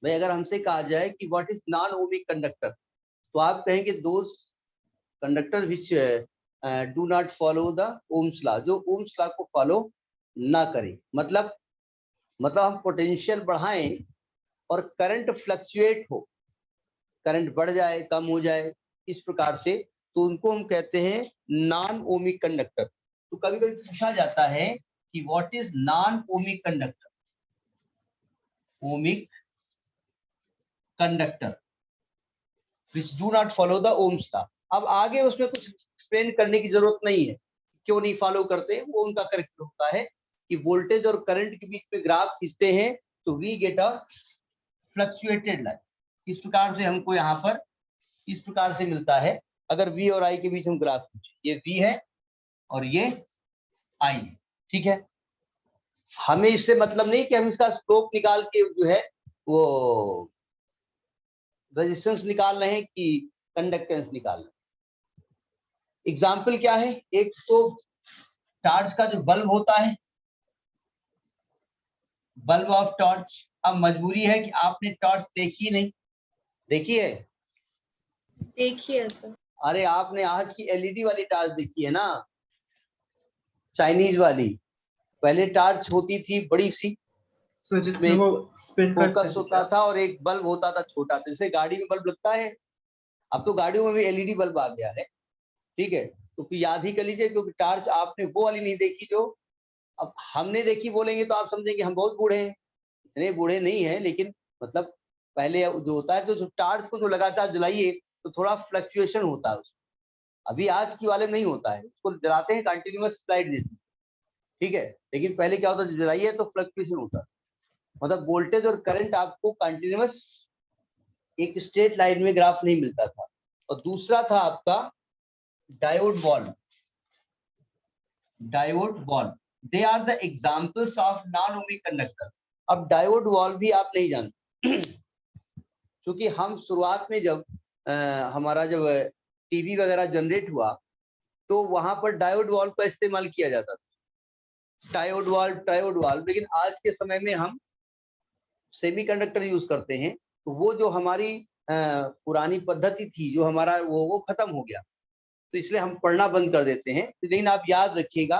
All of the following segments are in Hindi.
भाई अगर हमसे कहा जाए कि what is non ohmic conductor, तो आप कहेंगे those conductor which do not follow the Ohm's law, जो ओम्स लॉ को फॉलो ना करें। मतलब हम पोटेंशियल बढ़ाएं और करंट फ्लक्चुएट हो, करंट बढ़ जाए कम हो जाए इस प्रकार से, तो उनको हम कहते हैं नॉन ओमिक कंडक्टर। तो कभी कभी पूछा जाता है कि what is non ohmic conductor, ohmic conductor which do not follow the Ohm's law. अब आगे उसमें कुछ एक्सप्लेन करने की जरूरत नहीं है, क्यों नहीं फॉलो करते, वो उनका करेक्टर होता है कि वोल्टेज और करंट के बीच में ग्राफ खींचते हैं तो we get a fluctuated line. इस प्रकार से हमको यहाँ पर इस प्रकार से मिलता है। अगर V और I के बीच हम ग्राफ खींचे, ये V है और ये I है, ठीक है। हमें इससे मतलब नहीं कि हम इसका स्लोप निकाल के जो है वो रेजिस्टेंस निकाल रहे हैं कि कंडक्टेंस निकाल रहे हैं। एग्जाम्पल क्या है, एक तो टॉर्च का जो बल्ब होता है, बल्ब ऑफ टॉर्च। अब मजबूरी है कि आपने टॉर्च देखी नहीं, देखी है? देखिए सर। अरे आपने आज की एलईडी वाली टॉर्च देखी है ना, चाइनीज वाली। पहले टॉर्च होती थी बड़ी सी, जिसमें वो स्पिन फोकस होता था और एक बल्ब होता था छोटा, जैसे गाड़ी में बल्ब लगता है। अब तो गाड़ियों में भी एलईडी बल्ब आ गया है, ठीक है। तो याद ही कर लीजिए, क्योंकि टॉर्च आपने वो वाली नहीं देखी जो अब हमने देखी। बोलेंगे तो आप समझेंगे हम बहुत बूढ़े हैं। इतने बूढ़े नहीं है, लेकिन मतलब पहले जो होता है, तो टॉर्च को जो लगातार जलाइए तो थोड़ा फ्लक्चुएशन होता है उसमें। अभी आज की वाले में नहीं होता है, उसको जलाते हैं कंटिन्यूअस लाइट देती, ठीक है। लेकिन पहले क्या होता है, जलाइए तो फ्लक्चुएशन होता है, मतलब वोल्टेज और करंट आपको कंटिन्यूअस एक स्ट्रेट लाइन में ग्राफ नहीं मिलता था। और दूसरा था आपका diode valve. Diode valve, they are the examples of non ohmic conductor. अब डायोड वॉल्व भी आप नहीं जानते क्योंकि हम शुरुआत में जब हमारा जब टीवी वगैरह जनरेट हुआ तो वहां पर डायोड वॉल्व का इस्तेमाल किया जाता था, डायोड वॉल्व। लेकिन आज के समय में हम सेमीकंडक्टर यूज करते हैं, तो वो जो हमारी पुरानी पद्धति थी, जो हमारा वो खत्म हो गया, तो इसलिए हम पढ़ना बंद कर देते हैं। लेकिन आप याद रखिएगा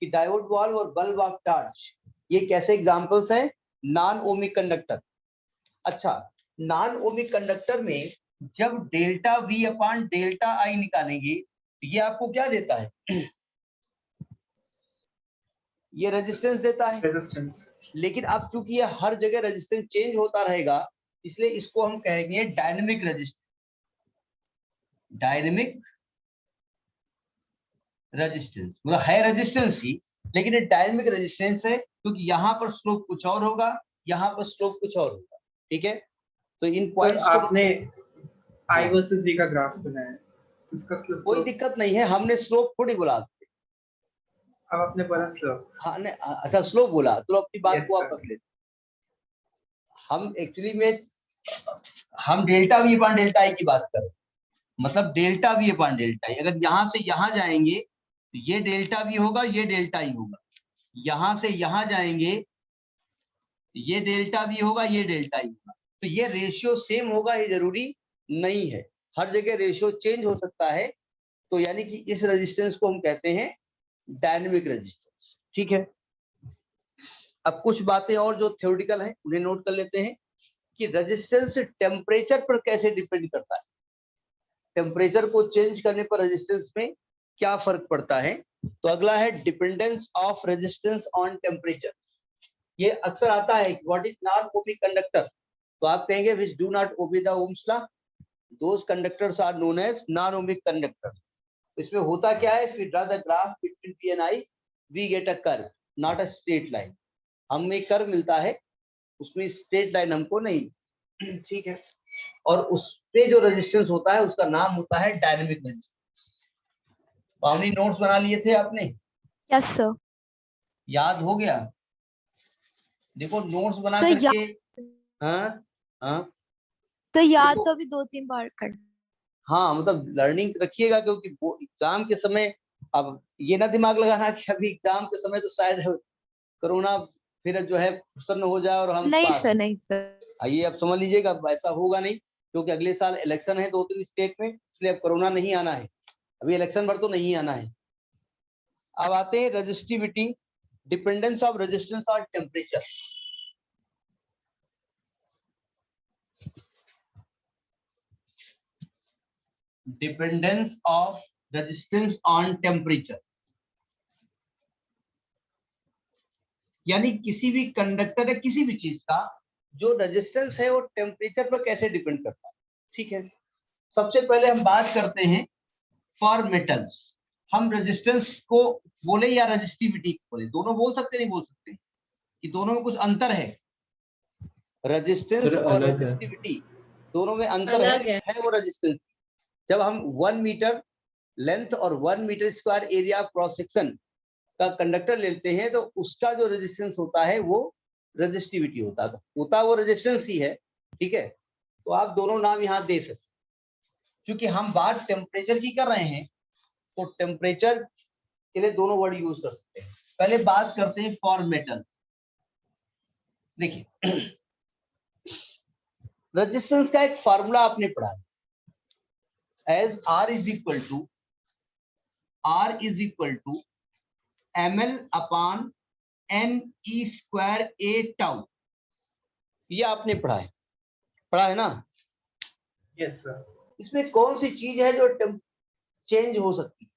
कि डायोड वॉल्व और बल्ब ऑफ टॉर्च ये कैसे एग्जांपल्स हैं, नॉन ओमिक कंडक्टर। अच्छा, नॉन ओमिक कंडक्टर में जब delta V upon delta I निकालेंगे, ये आपको क्या देता है? ये रेजिस्टेंस देता है, रेजिस्टेंस। लेकिन अब चूंकि ये हर जगह रेजिस्टेंस चेंज होता रहेगा, इसलिए इसको हम कहेंगे डायनेमिक रेजिस्टेंस। डायनेमिक रेजिस्टेंस मतलब है रेजिस्टेंस ही, लेकिन ये डायनेमिक रेजिस्टेंस है, क्योंकि यहाँ पर स्लोप कुछ और होगा, यहाँ पर स्लोप कुछ और होगा, ठीक है। तो इन पॉइंट्स को आपने I वर्सेस V का ग्राफ बनाया है, इसका स्लोप कोई दिक्कत नहीं है, हमने स्लोप थोड़ी बोला। अब आपने बोला स्लोप। हाँ ने अच्छा स्लोप बोला, तो अपनी बात को वापस ले। हम एक्चुअली में हम delta V upon delta I की बात करें, मतलब delta V upon delta I। अगर यहाँ से यहाँ जाएंगे तो ये डेल्टा V होगा, ये डेल्टा I होगा। यहाँ से यहाँ जाएंगे ये डेल्टा V होगा, ये डेल्टा I होगा। तो ये रेशियो सेम होगा ये जरूरी नहीं है, हर जगह रेशियो चेंज हो सकता है। तो यानी कि इस रेजिस्टेंस को हम कहते हैं डायनेमिक रेजिस्टेंस, ठीक है। अब कुछ बातें और जो थ्योरेटिकल हैं उन्हें नोट कर लेते हैं कि रेजिस्टेंस टेम्परेचर पर कैसे डिपेंड करता है, टेम्परेचर को चेंज करने पर रेजिस्टेंस में क्या फर्क पड़ता है। तो अगला है dependence of resistance on temperature. ये अक्सर आता है what is non ohmic conductor, तो आप कहेंगे which do not obey the Ohm's law, those conductors are known as non ohmic conductor. इसमें होता क्या है, if we draw the graph between P and I, we get a curve, not a straight line। हमें कर्व मिलता है, उसमें स्ट्रेट लाइन हमको नहीं, ठीक है। और उस पे जो रेजिस्टेंस होता है उसका नाम होता है डायनेमिक रेजिस्टेंस। पावनी नोट्स बना लिए थे आपने? Yes sir. याद हो गया? देखो नोट्स बना तो करके हाँ हाँ तो याद तो अभी 2-3 बार कर। हाँ, मतलब लर्निंग रखिएगा, क्योंकि वो एग्जाम के समय अब ये ना दिमाग लगाना कि अभी एग्जाम के समय तो शायद कोरोना फिर जो है प्रसन्न हो जाए और हम नहीं पास। सर, नहीं सर। आइए अब समझ लीजिएगा, ऐसा होगा नहीं क्योंकि अगले साल इलेक्शन है 2-3 स्टेट में, इसलिए अब कोरोना नहीं आना है, अभी इलेक्शन भर तो नहीं आना है। अब आते हैं resistivity, dependence of resistance on temperature. Dependence of resistance on temperature, यानी किसी भी कंडक्टर या किसी भी चीज का जो रेजिस्टेंस है वो टेम्परेचर पर कैसे डिपेंड करता है। ठीक है, सबसे पहले हम बात करते हैं फॉर मेटल्स। हम रेजिस्टेंस को बोले या रेजिस्टिविटी को बोले, दोनों बोल सकते नहीं बोल सकते कि दोनों में कुछ अंतर है। रेजिस्टेंस और रेजिस्टिविटी दोनों में अंतर है वो रेजिस्टेंस। जब हम 1 मीटर लेंथ और 1 metre square area cross section का कंडक्टर लेते हैं तो उसका जो रेजिस्टेंस होता है वो रेजिस्टिविटी होता है वो रेजिस्टेंस ही है। ठीक है, तो आप दोनों नाम यहाँ दे सकते। क्योंकि हम बात टेम्परेचर की कर रहे हैं तो टेम्परेचर के लिए दोनों वर्ड यूज कर सकते हैं। पहले बात करते हैं फॉर मेटल। देखिए रेजिस्टेंस का एक फार्मूला आपने पढ़ा है, as R is equal to ml upon n e square a tau. ये आपने पढ़ा है ना? Yes sir. इसमें कौन सी चीज है जो चेंज हो सकती है?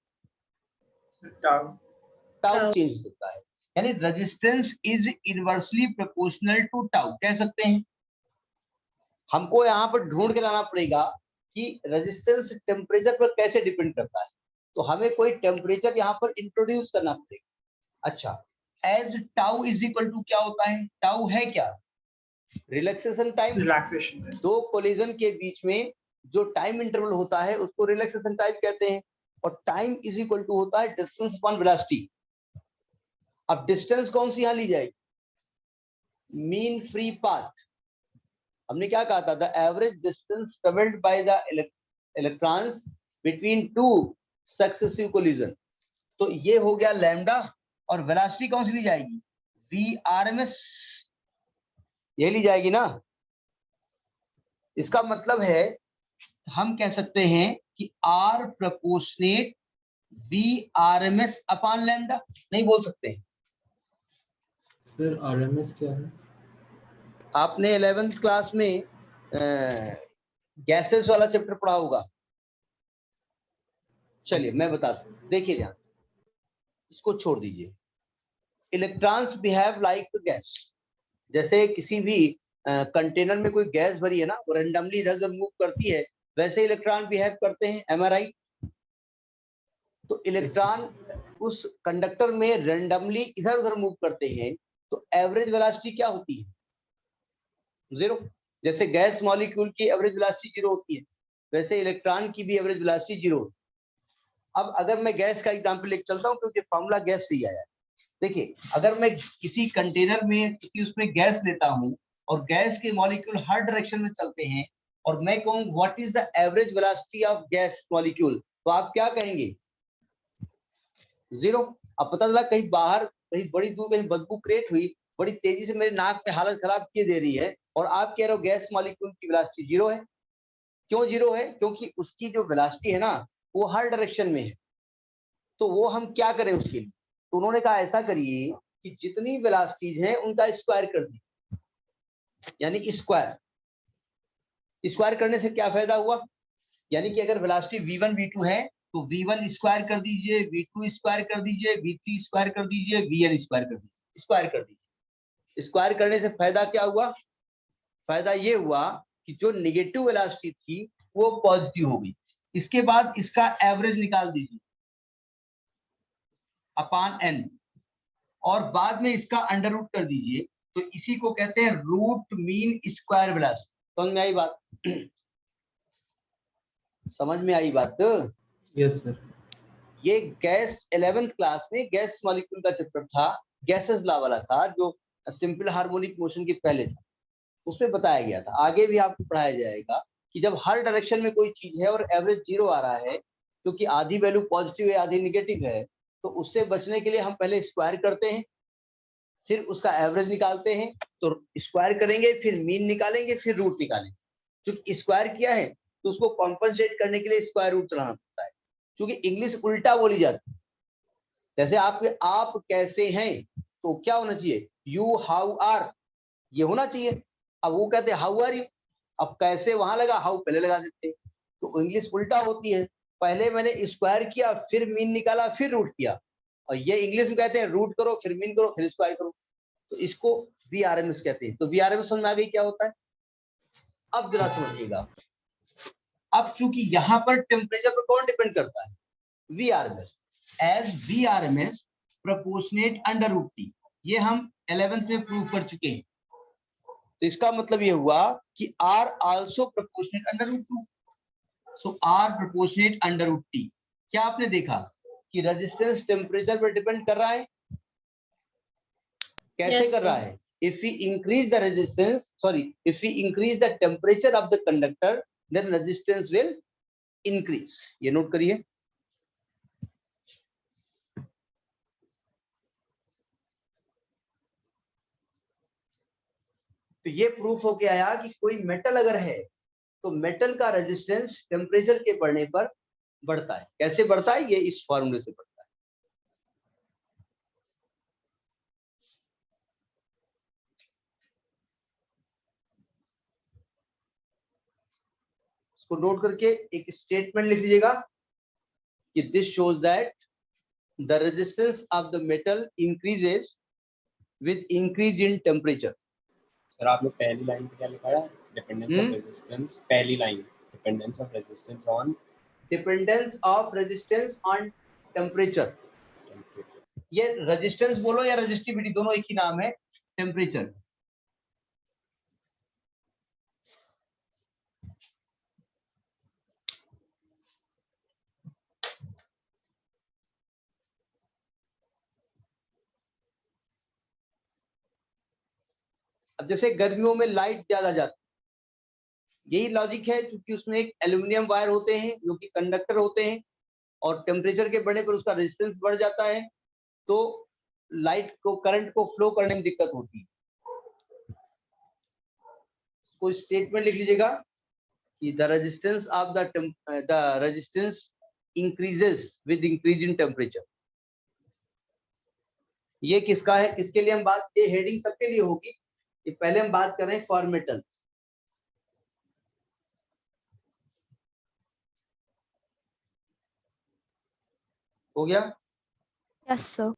टाउ चेंज हो सकता है, यानी resistance is inversely proportional to tau कह सकते हैं। हमको यहाँ पर ढूंढ के लाना पड़ेगा कि रेजिस्टेंस टेम्परेचर पर कैसे डिपेंड करता है, तो हमें कोई टेम्परेचर यहाँ पर इंट्रोड्यूस करना पड़ेगा। अच्छा, as tau is equal to क्या होता है? टाउ है क्या? Relaxation time. दो कोलिजन के बीच में जो टाइम इंटरवल होता है उसको रिलैक्सेशन टाइम कहते हैं, और टाइम इज इक्वल टू होता है डिस्टेंस अपॉन वेलोसिटी। अब डिस्टेंस कौन सी यहां ली जाएगी? Mean free path. हमने क्या कहा था? The average distance travelled by the electrons between two successive collision. तो ये हो गया लैम्डा, और वेलोसिटी कौन सी ली जाएगी? VRMS, ये ली जाएगी ना। इसका मतलब है हम कह सकते हैं कि R proportionate VRMS upon lambda. नहीं बोल सकते सर RMS क्या है? आपने 11th क्लास में गैसेस वाला चैप्टर पढ़ा होगा। चलिए मैं बताता हूँ, देखिए ध्यान, इसको छोड़ दीजिए। Electrons behave like gas. जैसे किसी भी कंटेनर में कोई गैस भरी है ना, वो रेंडमली इधर उधर मूव करती है, वैसे इलेक्ट्रॉन बिहेव करते हैं। एम आई राइट? तो इलेक्ट्रॉन उस कंडक्टर में रेंडमली इधर उधर मूव करते हैं, तो एवरेज वेलोसिटी क्या होती है? 0। जैसे गैस मॉलिक्यूल की एवरेज वेलोसिटी 0 होती है, वैसे इलेक्ट्रॉन की भी एवरेज वेलोसिटी 0। अब अगर मैं गैस का एग्जांपल लेकर चलता हूं क्योंकि फॉर्मूला गैस से ही आया है। देखिए, अगर मैं किसी कंटेनर में किसी उसमें गैस लेता हूं और गैस के मॉलिक्यूल हर डायरेक्शन में चलते हैं, और मैं कहूं what is the average velocity of gas molecule, तो आप क्या कहेंगे? 0। अब पता चला कहीं बाहर, कहीं बड़ी दूर कहीं बदबू क्रिएट हुई, बड़ी तेजी से मेरे नाक पे हालत खराब किए दे रही है, और आप कह रहे हो गैस मॉलिक्यूल की वेलोसिटी 0 है। क्यों 0 है? क्योंकि उसकी जो वेलोसिटी है ना वो हर डायरेक्शन में है। तो वो हम क्या करें उसके लिए? तो उन्होंने कहा ऐसा करिए कि जितनी वेलोसिटीज हैं उनका स्क्वायर कर दीजिए, यानी स्क्वायर करने से क्या फायदा हुआ? यानी कि अगर वेलोसिटी v1 v2 है तो v1 स्क्वायर कर दीजिए, v2 स्क्वायर कर दीजिए, v3 स्क्वायर कर दीजिए, vn स्क्वायर कर दीजिए, स्क्वायर कर दीजिए। स्क्वायर करने से फायदा क्या हुआ? फायदा ये हुआ कि जो नेगेटिव वेलोसिटी थी वो पॉजिटिव हो गई। इसके बाद इसका एवरेज निकाल दीजिए अपॉन n, और बाद में इसका अंडर रूट कर दीजिए, तो इसी को कहते हैं रूट मीन स्क्वायर वेलोसिटी। समझ में आई बात? समझ में आई बात? Yes sir. ये गैस 11th क्लास में गैस मॉलिक्यूल का चैप्टर था, गैसेस लॉ वाला था, जो सिंपल हार्मोनिक मोशन के पहले था, उसमें बताया गया था। आगे भी आपको पढ़ाया जाएगा कि जब हर डायरेक्शन में कोई चीज है और एवरेज 0 आ रहा है, क्योंकि आधी वैल्यू पॉजिटिव है आधी निगेटिव है, तो उससे बचने के लिए हम पहले स्क्वायर करते हैं, फिर उसका एवरेज निकालते हैं, तो स्क्वायर करेंगे, फिर मीन निकालेंगे, फिर रूट निकालेंगे। क्योंकि स्क्वायर किया है तो उसको कॉम्पनसेट करने के लिए स्क्वायर रूट चलाना पड़ता है, क्योंकि इंग्लिश उल्टा बोली जाती है। जैसे आप कैसे हैं, तो क्या होना चाहिए, यू हाउ आर, ये होना चाहिए। अब वो कहते हैं हाउ आर यू, अब कैसे वहां लगा, हाउ पहले लगा देते, तो इंग्लिश उल्टा होती है। पहले मैंने स्क्वायर किया, फिर मीन निकाला, फिर रूट किया, और ये इंग्लिश में कहते हैं रूट करो, फिर मीन करो, फिर स्क्वायर करो, तो इसको वीआरएमएस कहते हैं। तो वीआरएमएस समझ में आ गई क्या होता है? अब जरा समझिएगा, अब चूंकि यहाँ पर टेम्परेचर पर कौन डिपेंड करता है, VRMS, as VRMS proportionate under root t, ये हम 11th में प्रूव कर चुके हैं। तो इसका मतलब ये हुआ कि R also proportionate under root two, so R proportionate under root t. क्या आपने देखा कि रेजिस्टेंस टेम्परेचर पर डिपेंड कर रहा है? कैसे Yes, कर रहा sir. है? if we increase the resistance, sorry, if we increase the temperature of the conductor, then resistance will increase. ये नोट करिए। तो ये प्रूफ होके आया कि कोई मेटल अगर है तो मेटल का रेजिस्टेंस टेम्परेचर के बढ़ने पर बढ़ता है। कैसे बढ़ता है? ये इस फॉर्मूले से बढ़ता है। इसको नोट करके एक स्टेटमेंट लिख लीजिएगा कि this shows that the resistance of the metal increases with increase in temperature. Sir आपने पहली लाइन पे क्या लिखा है? डिपेंडेंस ऑफ रेजिस्टेंस, पहली line dependence of resistance on temperature. ये रेजिस्टेंस बोलो या रेजिस्टिविटी, दोनों एक ही नाम है, टेम्परेचर। अब जैसे गर्मियों में लाइट ज्यादा जाती है, यही लॉजिक है, क्योंकि उसमें एक एल्यूमिनियम वायर होते हैं जो कि कंडक्टर होते हैं, और टेम्परेचर के बढ़ने पर उसका रेजिस्टेंस बढ़ जाता है, तो लाइट को, करंट को फ्लो करने में दिक्कत होती है। इसको स्टेटमेंट लिख लीजिएगा कि the resistance of the resistance increases with increase in temperature. ये किसका है, किसके लिए हम बात, ये हेडिंग सबके लिए होगी। ये पहले हम बात कर रहे हैं फॉर मेटल्स। हो गया? Yes, sir.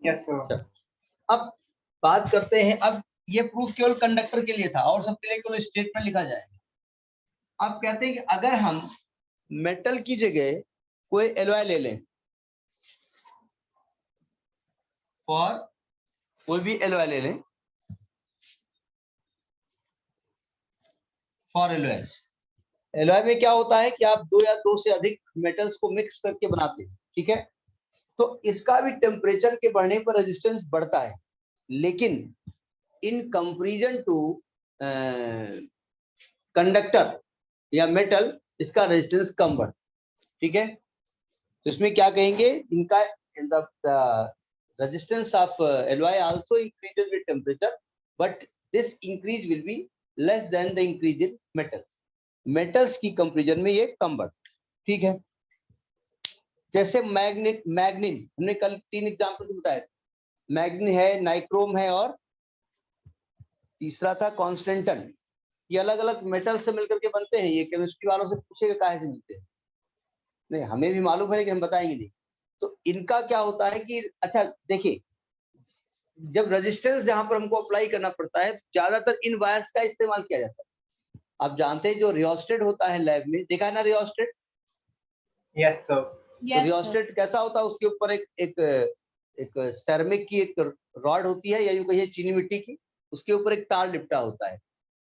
Yes, sir. अब बात करते हैं, अब ये प्रूफ केवल कंडक्टर के लिए था और सबके लिए केवल स्टेटमेंट लिखा जाएगा। अब कहते हैं कि अगर हम मेटल की जगह कोई एलॉय ले लें, फॉर कोई भी एलॉय ले लें, फॉर एलॉय में क्या होता है कि आप दो या दो से अधिक मेटल्स को मिक्स करके बनाते हैं, ठीक है? तो इसका भी टेम्परेचर के बढ़ने पर रेजिस्टेंस बढ़ता है, लेकिन इन कंपैरिजन टू कंडक्टर या मेटल, इसका रेजिस्टेंस कम बढ़ता है, ठीक है? तो इसमें क्या कहेंगे, इनका resistance of alloy also increases with temperature, but this increase will be less than the increase in metal. Metals की कंपैरिजन में ये कम बढ़ता है, ठीक है? जैसे मैग्नीन हमने कल 3 एग्जांपल बताए, मैग्नीन है, नाइक्रोम है, और तीसरा था कॉन्स्टेंटन। ये अलग अलग मेटल से मिलकर के बनते हैं। ये केमिस्ट्री वालों से पूछेगा काहे से मिलते हैं, नहीं हमें भी मालूम है लेकिन हम बताएंगे नहीं। तो इनका क्या होता है कि, अच्छा देखिए, जब रेजिस्टेंस जहां पर हमको अप्लाई करना पड़ता है, ज्यादातर इन वायर्स का इस्तेमाल किया जाता है। आप जानते हैं जो रियोस्टेट होता है लैब में, देखा है ना रियोस्टेट? Yes, sir. तो रियोस्टेट कैसा होता है, उसके ऊपर एक सेरेमिक की एक रॉड होती है, या यूं कहिए चीनी मिट्टी की, उसके ऊपर एक तार लिपटा होता है।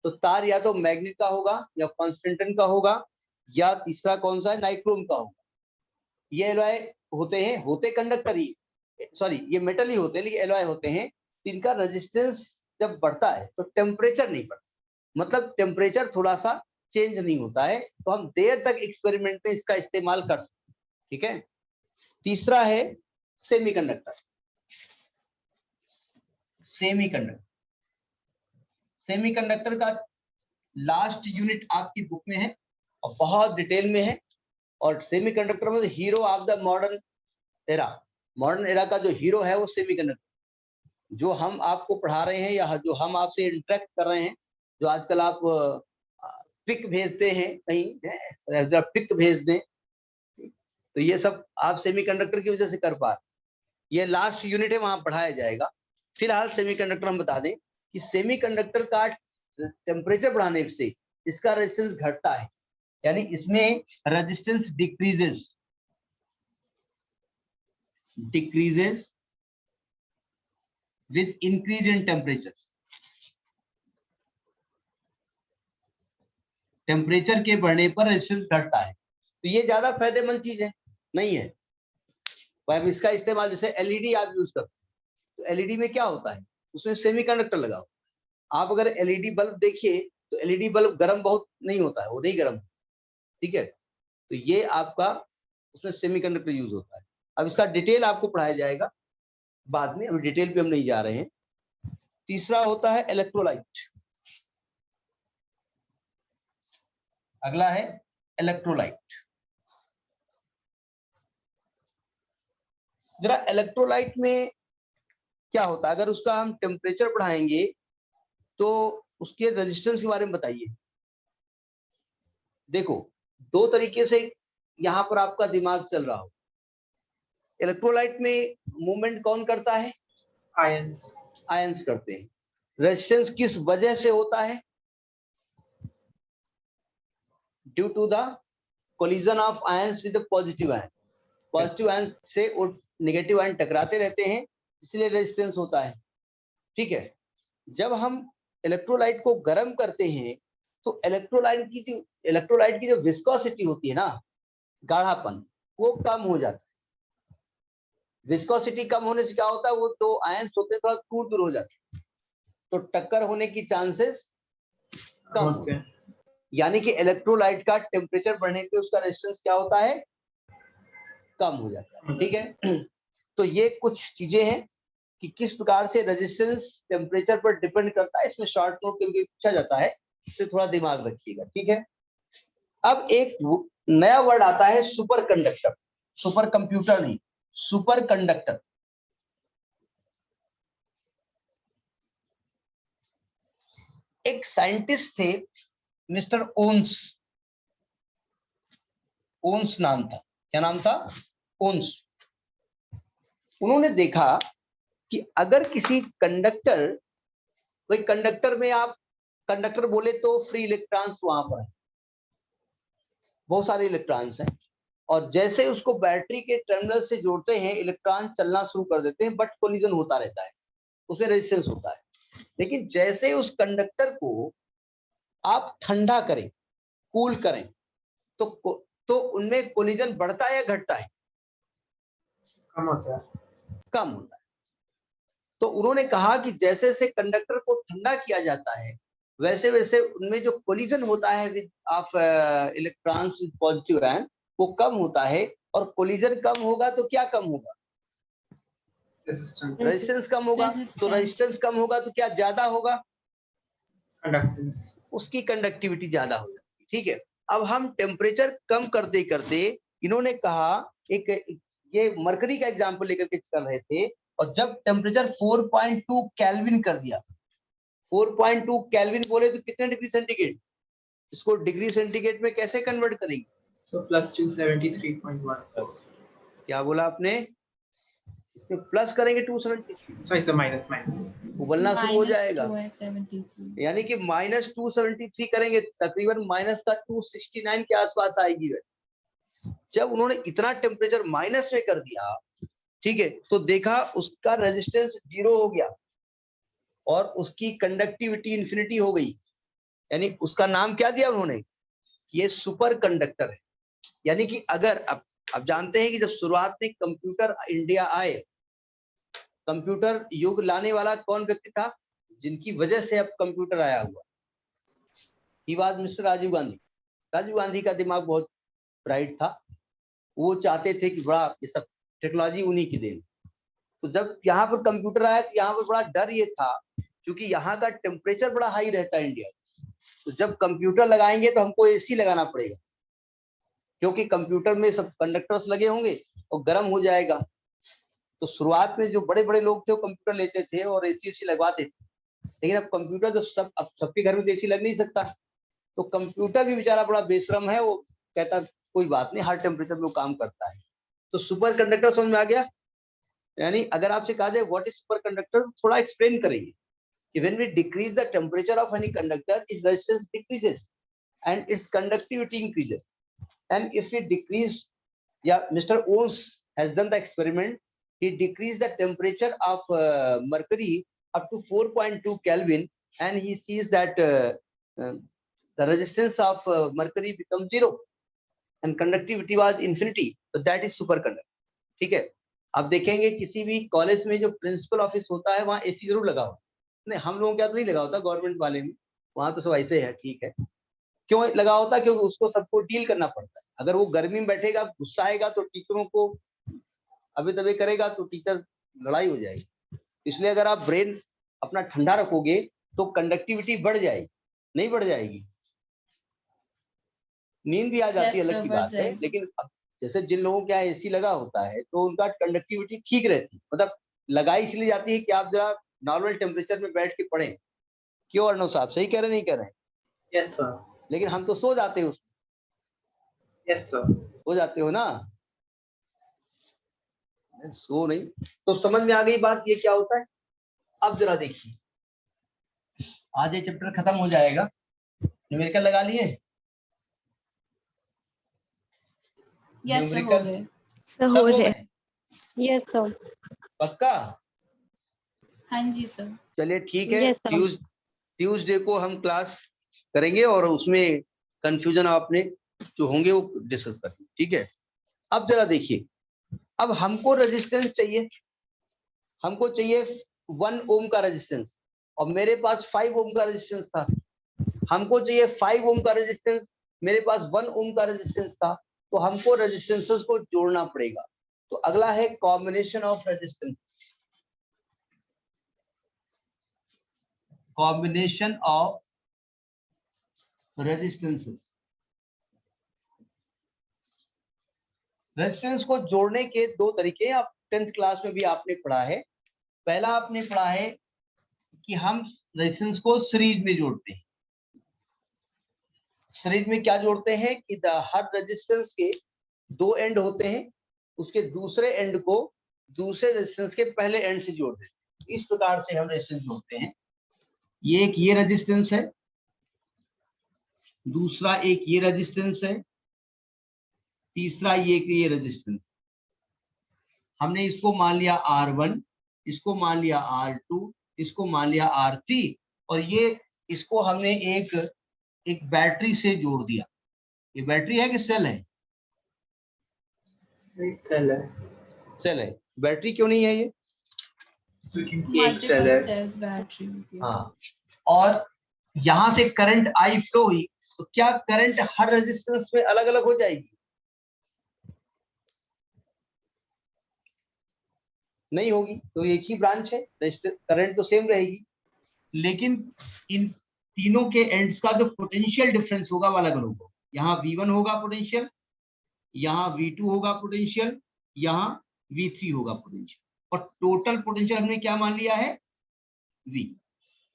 तो तार या तो मैग्नेट का होगा, या कॉन्स्टेंटन का होगा, या तीसरा कौन सा है, नाइक्रोम का होगा। ये एलॉय होते हैं, होते कंडक्टर ही, सॉरी ये मेटल ही होते हैं, लेकिन एलॉय होते हैं। इनका रेजिस्टेंस जब बढ़ता है तो टेम्परेचर नहीं बढ़ता, मतलब टेम्परेचर थोड़ा सा चेंज नहीं होता है, तो हम देर तक एक्सपेरिमेंट में इसका इस्तेमाल कर सकते हैं, ठीक है? तीसरा है सेमीकंडक्टर। सेमीकंडक्टर। सेमीकंडक्टर का लास्ट यूनिट आपकी बुक में है और बहुत डिटेल में है। और सेमीकंडक्टर में hero of the modern era, modern era का जो हीरो है वो सेमीकंडक्टर। जो हम आपको पढ़ा रहे हैं या जो हम आपसे इंटरेक्ट कर रहे हैं, जो आजकल आप पिक भेजते हैं कहीं, जरा पिक भेज दें, तो ये सब आप सेमीकंडक्टर की वजह से कर पा रहे। ये लास्ट यूनिट है, वहां पढ़ाया जाएगा। फिलहाल सेमीकंडक्टर हम बता दें कि सेमीकंडक्टर का टेम्परेचर बढ़ाने से इसका रेजिस्टेंस घटता है, यानी इसमें resistance decreases with increase in temperature. Temperature के बढ़ने पर रेजिस्टेंस घटता है, तो ये ज्यादा फायदेमंद चीज है नहीं है। अब इसका इस्तेमाल जैसे एलईडी आप यूज करते हैं, तो एलईडी में क्या होता है, उसमें सेमीकंडक्टर लगा होता है। आप अगर एलईडी बल्ब देखिए तो एलईडी बल्ब गर्म बहुत नहीं होता है, वो नहीं गर्म, ठीक है। तो ये आपका उसमें सेमीकंडक्टर यूज होता है। अब इसका डिटेल आपको पढ़ाया जाएगा बाद में, अभी डिटेल पे हम नहीं जा रहे हैं। तीसरा होता है इलेक्ट्रोलाइट। अगला है इलेक्ट्रोलाइट। जरा इलेक्ट्रोलाइट में क्या होता है, अगर उसका हम टेम्परेचर बढ़ाएंगे तो उसके रेजिस्टेंस के बारे में बताइए। देखो, दो तरीके से यहां पर आपका दिमाग चल रहा हो। इलेक्ट्रोलाइट में मूवमेंट कौन करता है? आयंस। आयंस करते हैं। रेजिस्टेंस किस वजह से होता है? Due to the collision of ions with positive ion. Positive ion से नेगेटिव आयन टकराते रहते हैं, इसलिए रेजिस्टेंस होता है, ठीक है। जब हम इलेक्ट्रोलाइट को गर्म करते हैं तो इलेक्ट्रोलाइट की जो विस्कोसिटी होती है ना, गाढ़ापन, वो कम हो जाता है। विस्कोसिटी कम होने से क्या होता है, वो दो आयंस होते हैं थोड़ा दूर दूर हो जाते हैं, तो टक्कर होने की चांसेस कम होते हैं। यानी कि इलेक्ट्रोलाइट का टेम्परेचर बढ़ने पे उसका रेजिस्टेंस क्या होता है, कम हो जाता है, ठीक है। तो ये कुछ चीजें हैं कि किस प्रकार से रेजिस्टेंस टेम्परेचर पर डिपेंड करता है। इसमें शॉर्ट नोट के लिए पूछा जाता है, इसे थोड़ा दिमाग रखिएगा, ठीक है। अब एक नया वर्ड आता है सुपर कंडक्टर। सुपर कंप्यूटर नहीं, सुपर कंडक्टर। एक साइंटिस्ट थे मिस्टर ओन्स। ओन्स नाम था। क्या नाम था? ओन्स। उन्होंने देखा कि अगर किसी कंडक्टर, वही कंडक्टर में आप कंडक्टर बोले तो फ्री इलेक्ट्रॉन्स वहां पर है, बहुत सारे इलेक्ट्रॉन्स हैं, और जैसे उसको बैटरी के टर्मिनल से जोड़ते हैं इलेक्ट्रॉन चलना शुरू कर देते हैं, बट कोलिजन होता रहता है, उसमें रेजिस्टेंस होता है। लेकिन जैसे उस कंडक्टर को आप ठंडा करें, कूल करें, तो उनमें कोलिजन बढ़ता है या घटता है? कम होता है। कम होता है। तो उन्होंने कहा कि जैसे जैसे कंडक्टर को ठंडा किया जाता है, वैसे वैसे उनमें जो कोलिजन होता है with of electrons with positive ion, वो कम होता है। और कोलिजन कम होगा तो क्या कम होगा? रेजिस्टेंस कम होगा। तो रेजिस्टेंस कम होगा तो क्या ज्यादा होगा? कंडक्टेंस। उसकी कंडक्टिविटी ज्यादा हो जाती है, ठीक है। अब हम टेम्परेचर कम करते करते इन्होंने कहा, ये मरकरी का एग्जांपल लेकर के कर रहे थे, और जब टेम्परेचर 4.2 केल्विन कर दिया, 4.2 केल्विन बोले तो कितने डिग्री सेंटीग्रेड? इसको डिग्री सेंटीग्रेड में कैसे कन्वर्ट करेंगे? So plus 273.1. क्या बोला आपने? इसमें प्लस करेंगे 273, So it's a minus. उबलना शुरू हो जाएगा, -273. यानी कि -273 करेंगे, तकरीबन माइनस का 269 के आसपास आएगी। जब उन्होंने इतना टेम्परेचर माइनस में कर दिया, ठीक है, तो देखा उसका रेजिस्टेंस 0 हो गया और उसकी कंडक्टिविटी इंफिनिटी हो गई। यानी उसका नाम क्या दिया उन्होंने? ये सुपर कंडक्टर है। यानी कि अगर अब जानते हैं कि जब शुरुआत में कंप्यूटर इंडिया आए, कंप्यूटर युग लाने वाला कौन व्यक्ति था जिनकी वजह से अब कंप्यूटर आया हुआ? He was Mister Rajiv Gandhi. Rajiv Gandhi का दिमाग बहुत ब्राइट था, वो चाहते थे कि बड़ा ये सब टेक्नोलॉजी उन्हीं की देन। तो जब यहाँ पर कंप्यूटर आया तो यहाँ पर बड़ा डर ये था, क्योंकि यहाँ का टेम्परेचर बड़ा हाई रहता है इंडिया, तो जब कंप्यूटर लगाएंगे तो हमको एसी लगाना पड़ेगा, क्योंकि कंप्यूटर में सब कंडक्टर्स लगे होंगे और गर्म हो जाएगा। तो शुरुआत में जो बड़े बड़े लोग थे वो कंप्यूटर लेते थे और एसी लगवाते थे, लेकिन अब कंप्यूटर तो अब सबके घर में तो एसी लग नहीं सकता, तो कंप्यूटर भी बेचारा बड़ा बेशरम है, वो कहता कोई बात नहीं, हर टेम्परेचर में वो काम करता है। तो सुपर कंडक्टर समझ में आ गया? यानी अगर आपसे कहा जाए व्हाट इज सुपर कंडक्टर, थोड़ा एक्सप्लेन करेंगे कि when we decrease the temperature of any conductor its resistance decreases and its conductivity increases, and if we decrease, या mister Onnes has done the experiment, he decreased the temperature of mercury up to 4.2 Kelvin, and he sees that the resistance of mercury becomes 0 and conductivity was infinity. So that is superconductor. ठीक है, अब देखेंगे किसी भी कॉलेज में जो प्रिंसिपल ऑफिस होता है वहाँ एसी जरूर लगा हुआ, नहीं हम लोगों क्या तो नहीं लगा होता, गवर्नमेंट वाले में वहाँ तो सब ऐसे है, ठीक है। क्यों लगा होता? क्योंकि उसको सबको डील करना पड़ता है, अगर वो गर्मी में बैठेगा गुस्सा आएगा तो टीचरों को अभी तभी करेगा तो टीचर लड़ाई हो जाएगी, इसलिए अगर आप ब्रेन अपना ठंडा रखोगे तो कंडक्टिविटी बढ़ जाएगी, नहीं बढ़ जाएगी? नींद भी आ जाती है, अलग की बात है, लेकिन जैसे जिन लोगों के यहाँ एसी लगा होता है तो उनका कंडक्टिविटी ठीक रहती है, मतलब लगाई इसलिए जाती है कि आप जरा नॉर्मल टेम्परेचर में बैठ के पढ़ें। क्यों अर्णव साहब, सही कह रहे नहीं कह रहे? Yes sir. लेकिन हम तो सो जाते हैं उसमें। Yes sir. हो जाते हो ना? सो नहीं, तो समझ में आ गई बात, ये क्या होता है। अब जरा देखिए, आज ये चैप्टर खत्म हो जाएगा, न्यूमेरिकल लगा लिए? यस सर, हो न्यूमेरिकल गए। सब हो हो गए। गए? Yes sir. पक्का? हाँ जी सर। चलिए ठीक है, Yes, sir. ट्यूसडे को हम क्लास करेंगे और उसमें कंफ्यूजन आपने जो होंगे वो डिस्कस करेंगे, ठीक है। अब जरा देखिए, अब हमको रेजिस्टेंस चाहिए, हमको चाहिए 1 ओम का रेजिस्टेंस, और मेरे पास 5 ओम का रेजिस्टेंस था। हमको चाहिए 5 ओम का रेजिस्टेंस, मेरे पास 1 ओम का रेजिस्टेंस था, तो हमको रेजिस्टेंसेस को जोड़ना पड़ेगा। तो अगला है combination of resistance, combination of resistances. Resistance को जोड़ने के दो तरीके, आप 10th क्लास में भी आपने पढ़ा है। पहला आपने पढ़ा है कि हम रेजिस्टेंस को सीरीज में जोड़ते हैं। सीरीज में क्या जोड़ते हैं कि हर रेजिस्टेंस के 2 एंड होते हैं, उसके दूसरे एंड को दूसरे रेजिस्टेंस के पहले एंड से जोड़ देते हैं। इस प्रकार से हम रेजिस्टेंस जोड़ते हैं। ये एक ये रेजिस्टेंस है, दूसरा एक ये रेजिस्टेंस है, तीसरा ये रेजिस्टेंस। हमने इसको मान लिया R1, इसको मान लिया R2, इसको मान लिया R3, और ये इसको हमने एक बैटरी से जोड़ दिया। ये बैटरी है कि सेल है? सेल है। सेल है। बैटरी क्यों नहीं है ये? एक सेल है। Cells battery. हाँ, और यहां से करंट आई फ्लो हुई, तो क्या करंट हर रेजिस्टेंस में अलग अलग हो जाएगी? नहीं होगी, तो एक ही ब्रांच है, करंट तो सेम रहेगी, लेकिन इन तीनों के एंड्स का जो पोटेंशियल डिफरेंस होगा वो अलग अलग होगा। यहाँ V1 होगा पोटेंशियल, यहाँ V2 होगा पोटेंशियल, यहाँ V3 होगा पोटेंशियल, और टोटल पोटेंशियल हमने क्या मान लिया है? V।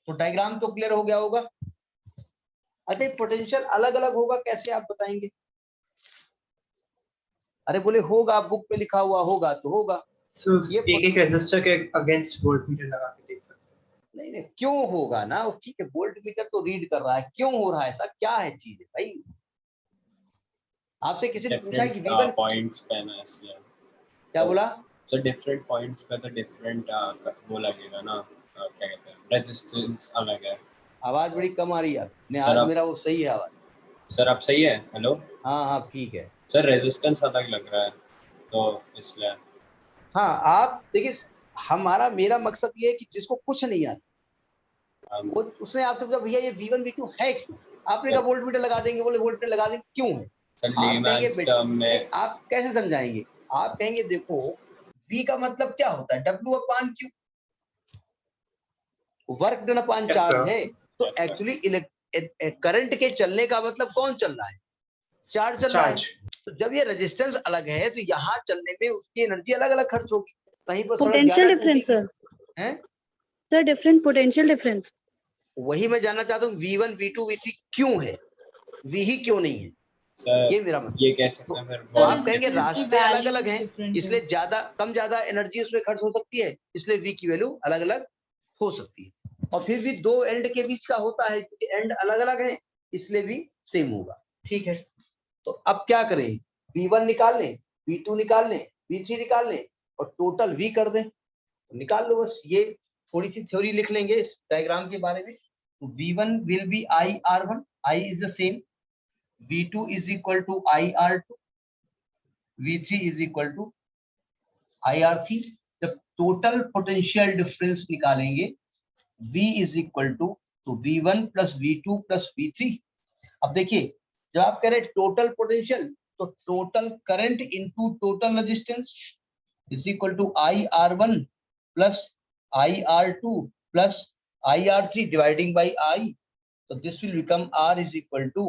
तो डायग्राम तो क्लियर हो गया होगा। अच्छा, पोटेंशियल अलग अलग होगा कैसे, आप बताएंगे? अरे बोले होगा, बुक पे लिखा हुआ होगा तो होगा। एक रेजिस्टर के अगेंस्ट वोल्टमीटर लगा के देख सकते हैं। नहीं नहीं, क्यों होगा ना, ठीक है, वोल्ट मीटर तो रीड कर रहा है, क्यों हो रहा है ऐसा, क्या है चीज है भाई? आपसे किसी ने पूछा है कि V1 पॉइंट्स पे ना, इसलिए क्या बोला? सो डिफरेंट पॉइंट्स पे तो डिफरेंट वो लगेगा ना, क्या कहते हैं, रेजिस्टेंस अलग है। आवाज बड़ी कम आ रही है नहीं, सर आज मेरा वो सही है आवाज। सर अब सही है? हेलो। हाँ हाँ ठीक है सर रेजिस्टेंस अलग लग रहा है तो इसलिए। हाँ, आप देखिए, हमारा मेरा मकसद ये है कि जिसको कुछ नहीं आता वो उसने आपसे पूछा भैया ये V1 V2 है क्यों, आपने कहा वोल्ट मीटर लगा देंगे, बोले वोल्ट मीटर लगा देंगे, क्यों है? आप कहेंगे, में आप कैसे समझाएंगे? आप कहेंगे देखो V का मतलब क्या होता है? W अपान Q, वर्क डन अपान Yes, चार्ज sir. है। तो Yes, sir. एक्चुअली करंट के चलने का मतलब कौन चल रहा है? चार्ज चल रहा है। Charge. तो जब ये रेजिस्टेंस अलग है तो यहाँ चलने में उसकी एनर्जी अलग अलग खर्च होगी, कहीं पर थोड़ा पोटेंशियल ज्यादा डिफरेंस सर, है। Sir different potential difference. वही मैं जानना चाहता हूँ V1 V2 V3 क्यों है, V ही क्यों नहीं है, सर ये मेरा मतलब। ये कह सकते हैं फिर तो Sir, आप कहेंगे resistance की रास्ते अलग अलग values हैं, different इसलिए है। ज्यादा कम ज्यादा एनर्जी उसमें खर्च हो सकती है, इसलिए V की वैल्यू अलग अलग हो सकती है। और फिर भी दो एंड के बीच का होता है, क्योंकि एंड अलग अलग है इसलिए भी सेम होगा। ठीक है, तो अब क्या करें, V1 निकाल लें, V2 निकाल लें, V3 निकाल लें और टोटल V कर दें, तो निकाल लो बस। ये थोड़ी सी थ्योरी लिख लेंगे इस डायग्राम के बारे में। तो V1 will be IR1, I is the same, V2 is equal to IR2, V3 is equal to IR3। जब टोटल पोटेंशियल डिफरेंस निकालेंगे V is equal to, तो V1 plus V2 plus V3। अब देखिए, जब आप कह रहे हैं टोटल पोटेंशियल, तो total current into total resistance is equal to IR1 plus IR2 plus IR3 dividing by I. So this will become R is equal to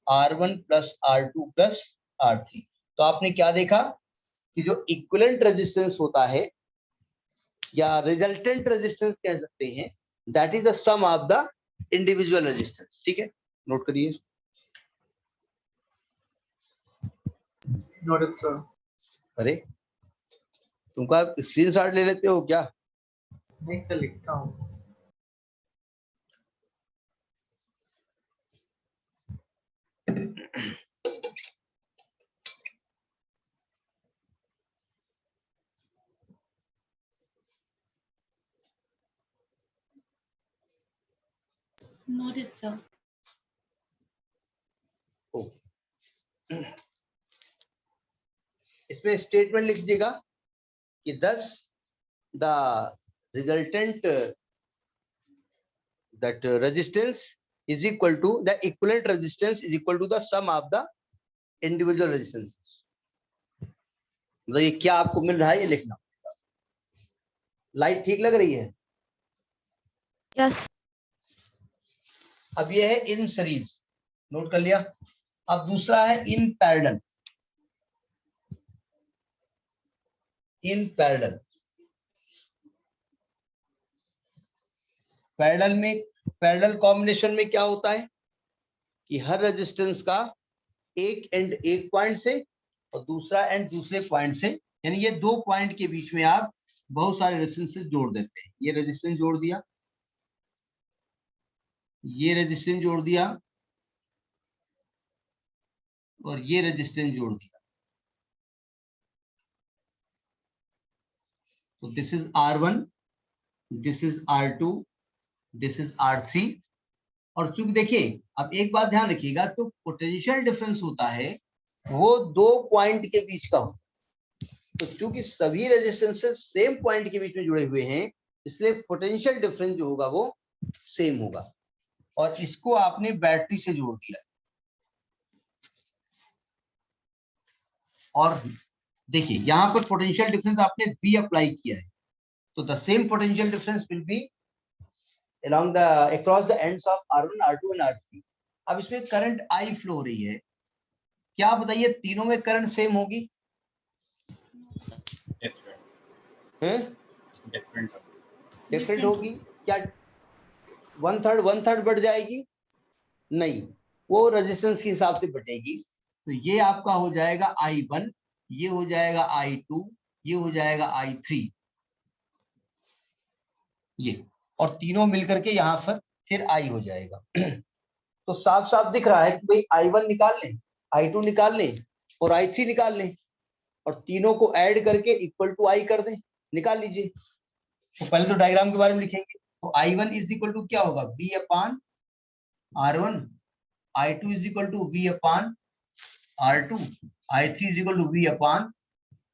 R1 plus R2 plus R3। तो आपने क्या देखा कि जो इक्विवेलेंट रेजिस्टेंस होता है या रिजल्टेंट रेजिस्टेंस कह सकते हैं, that is the sum of the individual resistance. ठीक है, नोट करिए। Noted, sir. अरे तुमका स्क्रीनशॉट ले लेते हो क्या? नहीं सर, लिखता हूँ। Noted, sir. ओके, इसमें स्टेटमेंट लिख दीजिएगा कि thus the resultant that resistance is equal to the equivalent resistance is equal to the sum of the individual resistances। मतलब ये क्या आपको मिल रहा है ये लिखना। लाइट ठीक लग रही है? Yes. अब ये है इन सीरीज, नोट कर लिया। अब दूसरा है in parallel. In parallel, parallel में, पैरेलल कॉम्बिनेशन में क्या होता है कि हर रेजिस्टेंस का एक एंड एक पॉइंट से और दूसरा एंड दूसरे पॉइंट से, यानी ये दो पॉइंट के बीच में आप बहुत सारे रेजिस्टेंस जोड़ देते हैं। ये रेजिस्टेंस जोड़ दिया, ये रेजिस्टेंस जोड़ दिया और ये रेजिस्टेंस जोड़ दिया। तो this is R1, this is R2, this is R3। और चूंकि देखिए, अब एक बात ध्यान रखिएगा, तो पोटेंशियल डिफरेंस होता है वो दो पॉइंट के बीच का हो। तो चूंकि सभी रेजिस्टेंसेस सेम पॉइंट के बीच में जुड़े हुए हैं, इसलिए पोटेंशियल डिफरेंस जो होगा वो सेम होगा। और इसको आपने बैटरी से जोड़ दिया, और देखिए यहाँ पर पोटेंशियल डिफरेंस आपने V अप्लाई किया है, तो the same potential difference will be along the across the ends of R1, R2 and R3। अब इसमें करंट I फ्लो हो रही है, क्या बताइए तीनों में करंट सेम होगी? डिफरेंट होगी क्या? वन थर्ड बढ़ जाएगी? नहीं, वो रेजिस्टेंस के हिसाब से बढ़ेगी। तो ये आपका हो जाएगा I1, ये हो जाएगा I2, ये हो जाएगा I3, ये, और तीनों मिलकर के यहाँ पर फिर I हो जाएगा। तो साफ साफ दिख रहा है कि भाई I1 निकाल लें, I2 निकाल लें और I3 निकाल लें, और तीनों को ऐड करके इक्वल टू I कर दें, निकाल लीजिए। तो पहले तो डायग्राम के बारे में लिखेंगे। तो I1 इज इक्वल टू क्या होगा, V upon R1, I2 is equal to V upon R2, I3 is equal to V upon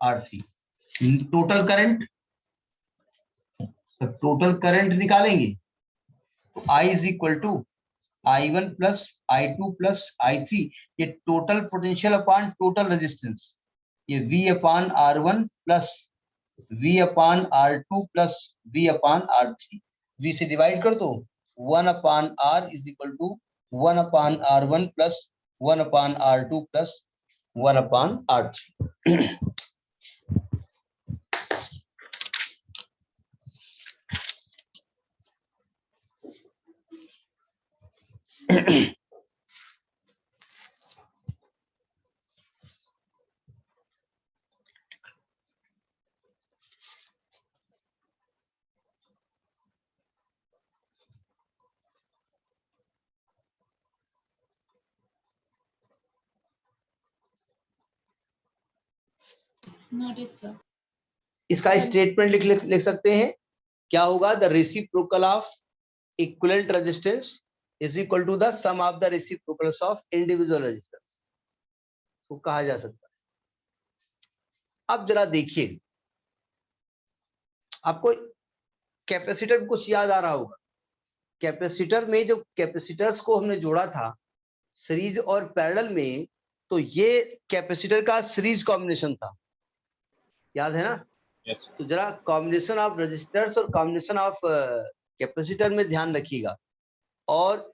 R3। Total current, total current निकालेंगे तो I is equal to I1 plus I2 plus I3, ये total potential upon total resistance, ये V upon R1 plus V upon R2 plus V upon R3, V से डिवाइड कर दो, 1 upon R is equal to 1 upon R1 plus 1 upon R2 plus 1 upon R3। Noted, sir. इसका स्टेटमेंट लिख सकते हैं, क्या होगा, the reciprocal of equivalent resistance is equal to the sum of the reciprocals of individual resistance, तो कहा जा सकता है। अब जरा देखिए, आपको कैपेसिटर कुछ याद आ रहा होगा, कैपेसिटर में जो कैपेसिटर्स को हमने जोड़ा था सीरीज और पैरेलल में, तो ये कैपेसिटर का सीरीज कॉम्बिनेशन था, याद है ना? Yes. तो जरा कॉम्बिनेशन ऑफ रेजिस्टर्स और कॉम्बिनेशन ऑफ कैपेसिटर में ध्यान रखिएगा। और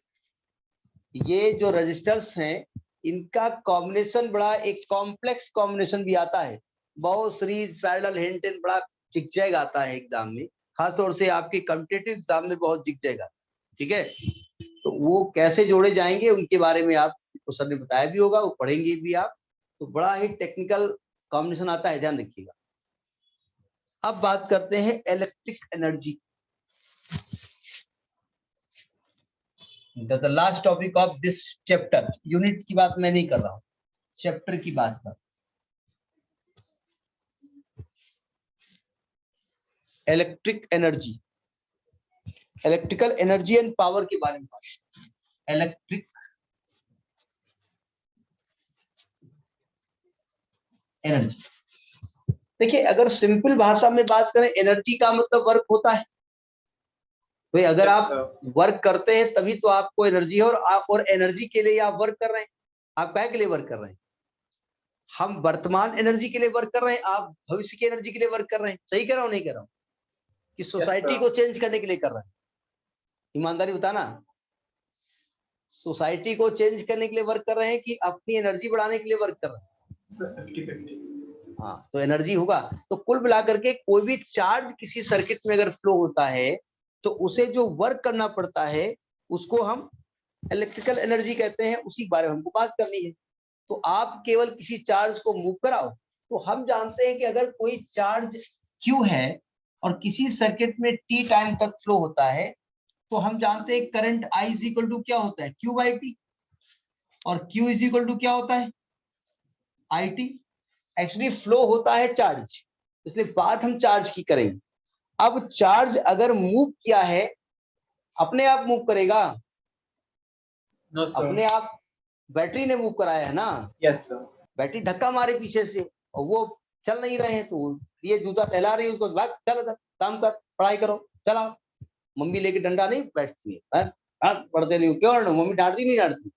ये जो रेजिस्टर्स हैं इनका कॉम्बिनेशन बड़ा एक कॉम्प्लेक्स कॉम्बिनेशन भी आता है, बहुत सीरीज पैरेलल हिंट एंड बड़ा जिगजैग आता है एग्जाम में, खास तौर से आपके कॉम्पिटिटिव एग्जाम में बहुत जिगजैग आता है, ठीक है? तो वो कैसे जोड़े जाएंगे उनके बारे में आपको सर ने बताया भी होगा, वो पढ़ेंगे भी आप, तो बड़ा ही टेक्निकल कॉम्बिनेशन आता है, ध्यान रखिएगा। अब बात करते हैं electric energy, the last topic of this chapter. Unit की बात मैं नहीं कर रहा हूं, चैप्टर की बात कर, electric energy, electrical energy and power के बारे में बात। इलेक्ट्रिक एनर्जी, देखिए अगर सिंपल भाषा में बात करें, एनर्जी का मतलब वर्क होता है भाई, अगर आप वर्क करते हैं तभी तो आपको एनर्जी है, और एनर्जी के लिए आप वर्क कर रहे हैं। आप क्या के लिए वर्क कर रहे हैं? हम वर्तमान एनर्जी के लिए वर्क कर रहे हैं, आप भविष्य की एनर्जी के लिए वर्क कर रहे हैं। सही कह रहा हूं नहीं कह रहा हूं? कि सोसाइटी को चेंज करने के लिए कर रहे हैं? ईमानदारी बताना, सोसाइटी को चेंज करने के लिए वर्क कर रहे हैं कि अपनी एनर्जी बढ़ाने के लिए वर्क कर रहे हैं? 50-50। हाँ, तो एनर्जी होगा। तो कुल मिलाकर के कोई भी चार्ज किसी सर्किट में अगर फ्लो होता है तो उसे जो वर्क करना पड़ता है उसको हम इलेक्ट्रिकल एनर्जी कहते हैं, उसी बारे में हमको बात करनी है। तो आप केवल किसी चार्ज को मूव कराओ, तो हम जानते हैं कि अगर कोई चार्ज Q है और किसी सर्किट में T टाइम तक फ्लो होता है, तो हम जानते हैं current I is equal to क्या होता है, Q बाई T, और Q इज इक्वल टू क्या होता है, IT। एक्चुअली फ्लो होता है चार्ज, इसलिए बात हम चार्ज की करेंगे। अब चार्ज अगर मूव किया है, अपने आप मूव करेगा? No, sir. अपने आप बैटरी ने मूव कराया है ना? Yes, sir. बैटरी धक्का मारे पीछे से और वो चल नहीं रहे हैं, तो ये जूता टहला रही है उसको, भाग चल काम कर, पढ़ाई करो, चला। मम्मी लेके डंडा नहीं बैठती है, पढ़ते नहीं हो, क्यों? मम्मी डांटती नहीं डांटती?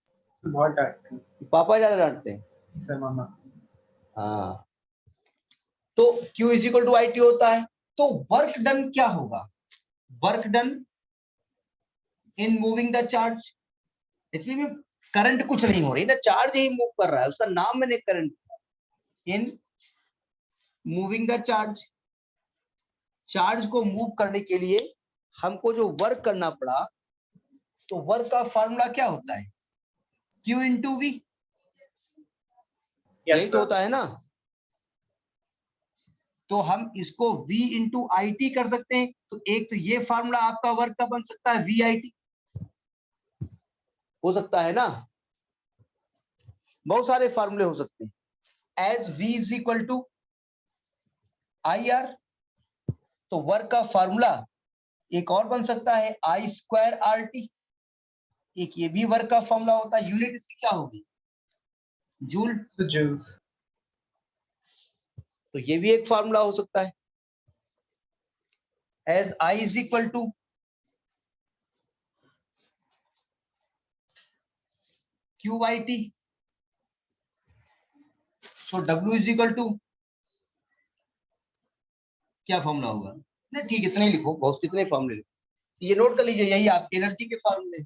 बहुत डांटती है। पापा ज्यादा डांटते हैं। सर मामा। हाँ, तो Q is equal to IT होता है। तो वर्क डन क्या होगा? Work done in moving the charge, actually current कुछ नहीं हो रही ना, चार्ज ही मूव कर रहा है, उसका नाम मैंने current, in moving the charge. Charge को मूव करने के लिए हमको जो वर्क करना पड़ा, तो वर्क का फॉर्मूला क्या होता है, Q इंटू वी, Yes, यही तो sir. होता है ना? तो हम इसको V इंटू IT कर सकते हैं। तो एक तो ये फार्मूला आपका वर्क का बन सकता है, VIT हो सकता है ना, बहुत सारे फार्मूले हो सकते हैं। As V is equal to IR, तो वर्क का फार्मूला एक और बन सकता है I स्क्वायर RT, एक ये भी वर्क का फॉर्मूला होता है। यूनिट इसकी क्या होगी, जूल, So joules. तो ये भी एक फार्मूला हो सकता है। As I is equal to Q by T, so W is equal to क्या फॉर्मूला होगा? नहीं ठीक, इतने ही लिखो, बहुत कितने फॉर्मूले लिखो, ये नोट कर लीजिए, यही आपके एनर्जी के फॉर्मूले।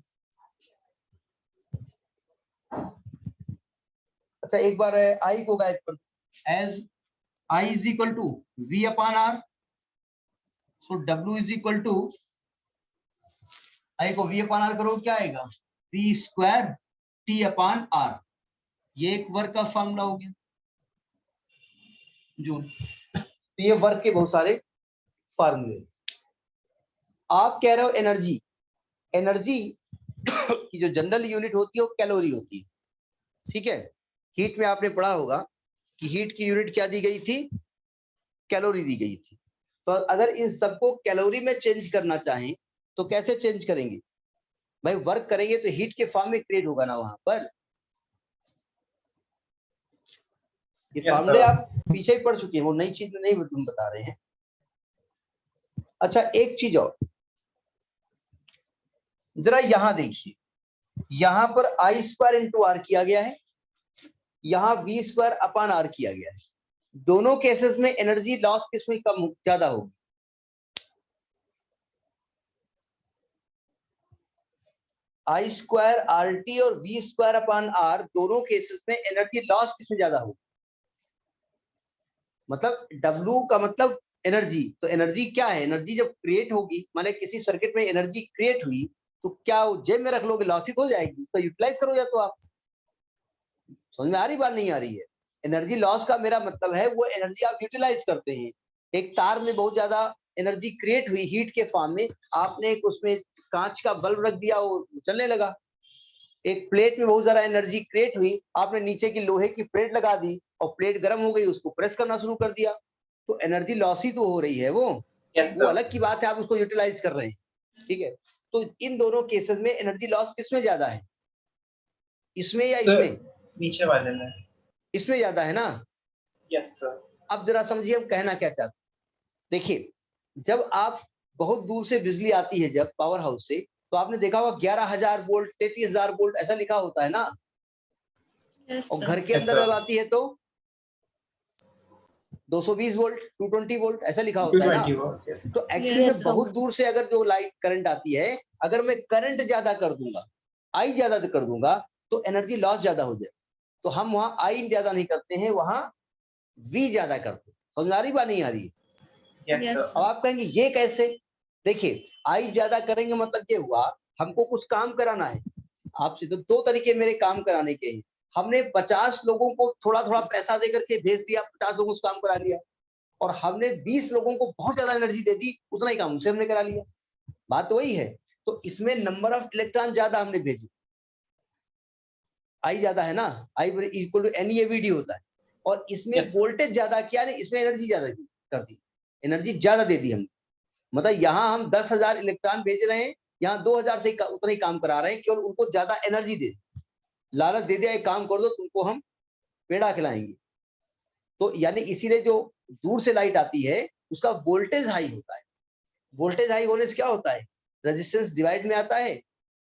अच्छा एक बार आई को गायब कर, as I is equal to V upon R, so W is equal to, I को वी अपॉन आर करो, क्या आएगा? V square T upon R, ये एक वर्क का फॉर्मूला हो गया जूल। तो ये वर्क के बहुत सारे फॉर्मूले। आप कह रहे हो एनर्जी, एनर्जी की जो जनरल यूनिट होती है वो कैलोरी होती है, ठीक है। हीट में आपने पढ़ा होगा कि हीट की यूनिट क्या दी गई थी? कैलोरी दी गई थी। तो अगर इन सबको कैलोरी में चेंज करना चाहें तो कैसे चेंज करेंगे भाई? वर्क करेंगे तो हीट के फॉर्म में क्रिएट होगा ना वहां पर। ये फॉर्मूले आप पीछे ही पढ़ चुके हैं, वो नई चीज नहीं हम बता रहे हैं। अच्छा एक चीज और, जरा यहां देखिए, यहां पर आई स्क्वायर इंटू आर किया गया है, यहां वी स्क्वायर अपॉन आर किया गया है। दोनों केसेस में एनर्जी लॉस किसमें कम ज्यादा होगी? आई स्क्वायर आर टी और वी स्क्वायर अपॉन आर, दोनों केसेस में एनर्जी लॉस किसमें ज्यादा होगी? मतलब W का मतलब एनर्जी, तो एनर्जी क्या है? एनर्जी जब क्रिएट होगी, माने किसी सर्किट में एनर्जी क्रिएट हुई, तो क्या वो जेब में रख लोगे, लॉस हो जाएगी? तो यूटिलाइज करो, या तो आप, समझ में आ रही बात नहीं आ रही है? एनर्जी लॉस का मेरा मतलब है वो एनर्जी आप यूटिलाइज करते हैं। एक तार में बहुत ज्यादा एनर्जी क्रिएट हुई हीट के फॉर्म में, आपने एक उसमें कांच का बल्ब रख दिया, वो चलने लगा। एक प्लेट में बहुत ज्यादा एनर्जी क्रिएट हुई, आपने नीचे की लोहे की प्लेट लगा दी और प्लेट गर्म हो गई, उसको प्रेस करना शुरू कर दिया, तो एनर्जी लॉस ही तो हो रही है वो। Yes, वो sir. अलग की बात है, आप उसको यूटिलाइज कर रहे हैं, ठीक है। तो इन दोनों केसेस में एनर्जी लॉस किसमें ज्यादा है? इसमें या Sir, इसमें? नीचे वाले में। इसमें ज्यादा है ना। Yes, sir. अब जरा समझिए हम कहना क्या चाहते हैं। देखिए, जब आप बहुत दूर से बिजली आती है, जब पावर हाउस से, तो आपने देखा होगा 11,000 वोल्ट, 33,000 वोल्ट ऐसा लिखा होता है ना। Yes, और sir. घर के Yes, अंदर sir. जब आती है तो 220 वोल्ट, 220 वोल्ट ऐसा लिखा होता है ना। 220 volts, yes. तो एक्चुअली Yes, में sir. बहुत दूर से अगर जो लाइट करंट आती है, अगर मैं करंट ज्यादा कर दूंगा, आई ज्यादा कर दूंगा, तो एनर्जी लॉस ज्यादा हो जाए। तो हम वहां आई ज्यादा नहीं करते हैं, वहां वी ज्यादा करते हैं। समझ आ रही बात नहीं आ रही? Yes, Yes, sir. अब आप कहेंगे ये कैसे? देखिए, आई ज्यादा करेंगे मतलब ये हुआ, हमको कुछ काम कराना है आपसे, तो दो तरीके मेरे काम कराने के हैं। हमने 50 लोगों को थोड़ा थोड़ा पैसा देकर के भेज दिया, 50 लोगों से काम करा लिया, और हमने 20 लोगों को बहुत ज्यादा एनर्जी दे दी, उतना ही काम उनसे हमने करा लिया। बात वही है। तो इसमें नंबर ऑफ इलेक्ट्रॉन ज्यादा हमने भेजे, आई ज्यादा है ना, आई इक्वल टू NeAVD होता है। और इसमें Yes. वोल्टेज ज्यादा किया नहीं, इसमें एनर्जी ज्यादा कर दी, एनर्जी ज्यादा दे दी हमने। मतलब यहाँ हम 10,000 इलेक्ट्रॉन भेज रहे हैं, यहाँ 2,000 से उतना ही काम करा रहे हैं, केवल उनको ज्यादा एनर्जी दे, लालच दे दिया, एक काम कर दो, तुमको हम पेड़ा खिलाएंगे। तो यानी इसीलिए जो दूर से लाइट आती है उसका वोल्टेज हाई होता है। वोल्टेज हाई होने से क्या होता है? रेजिस्टेंस डिवाइड में आता है,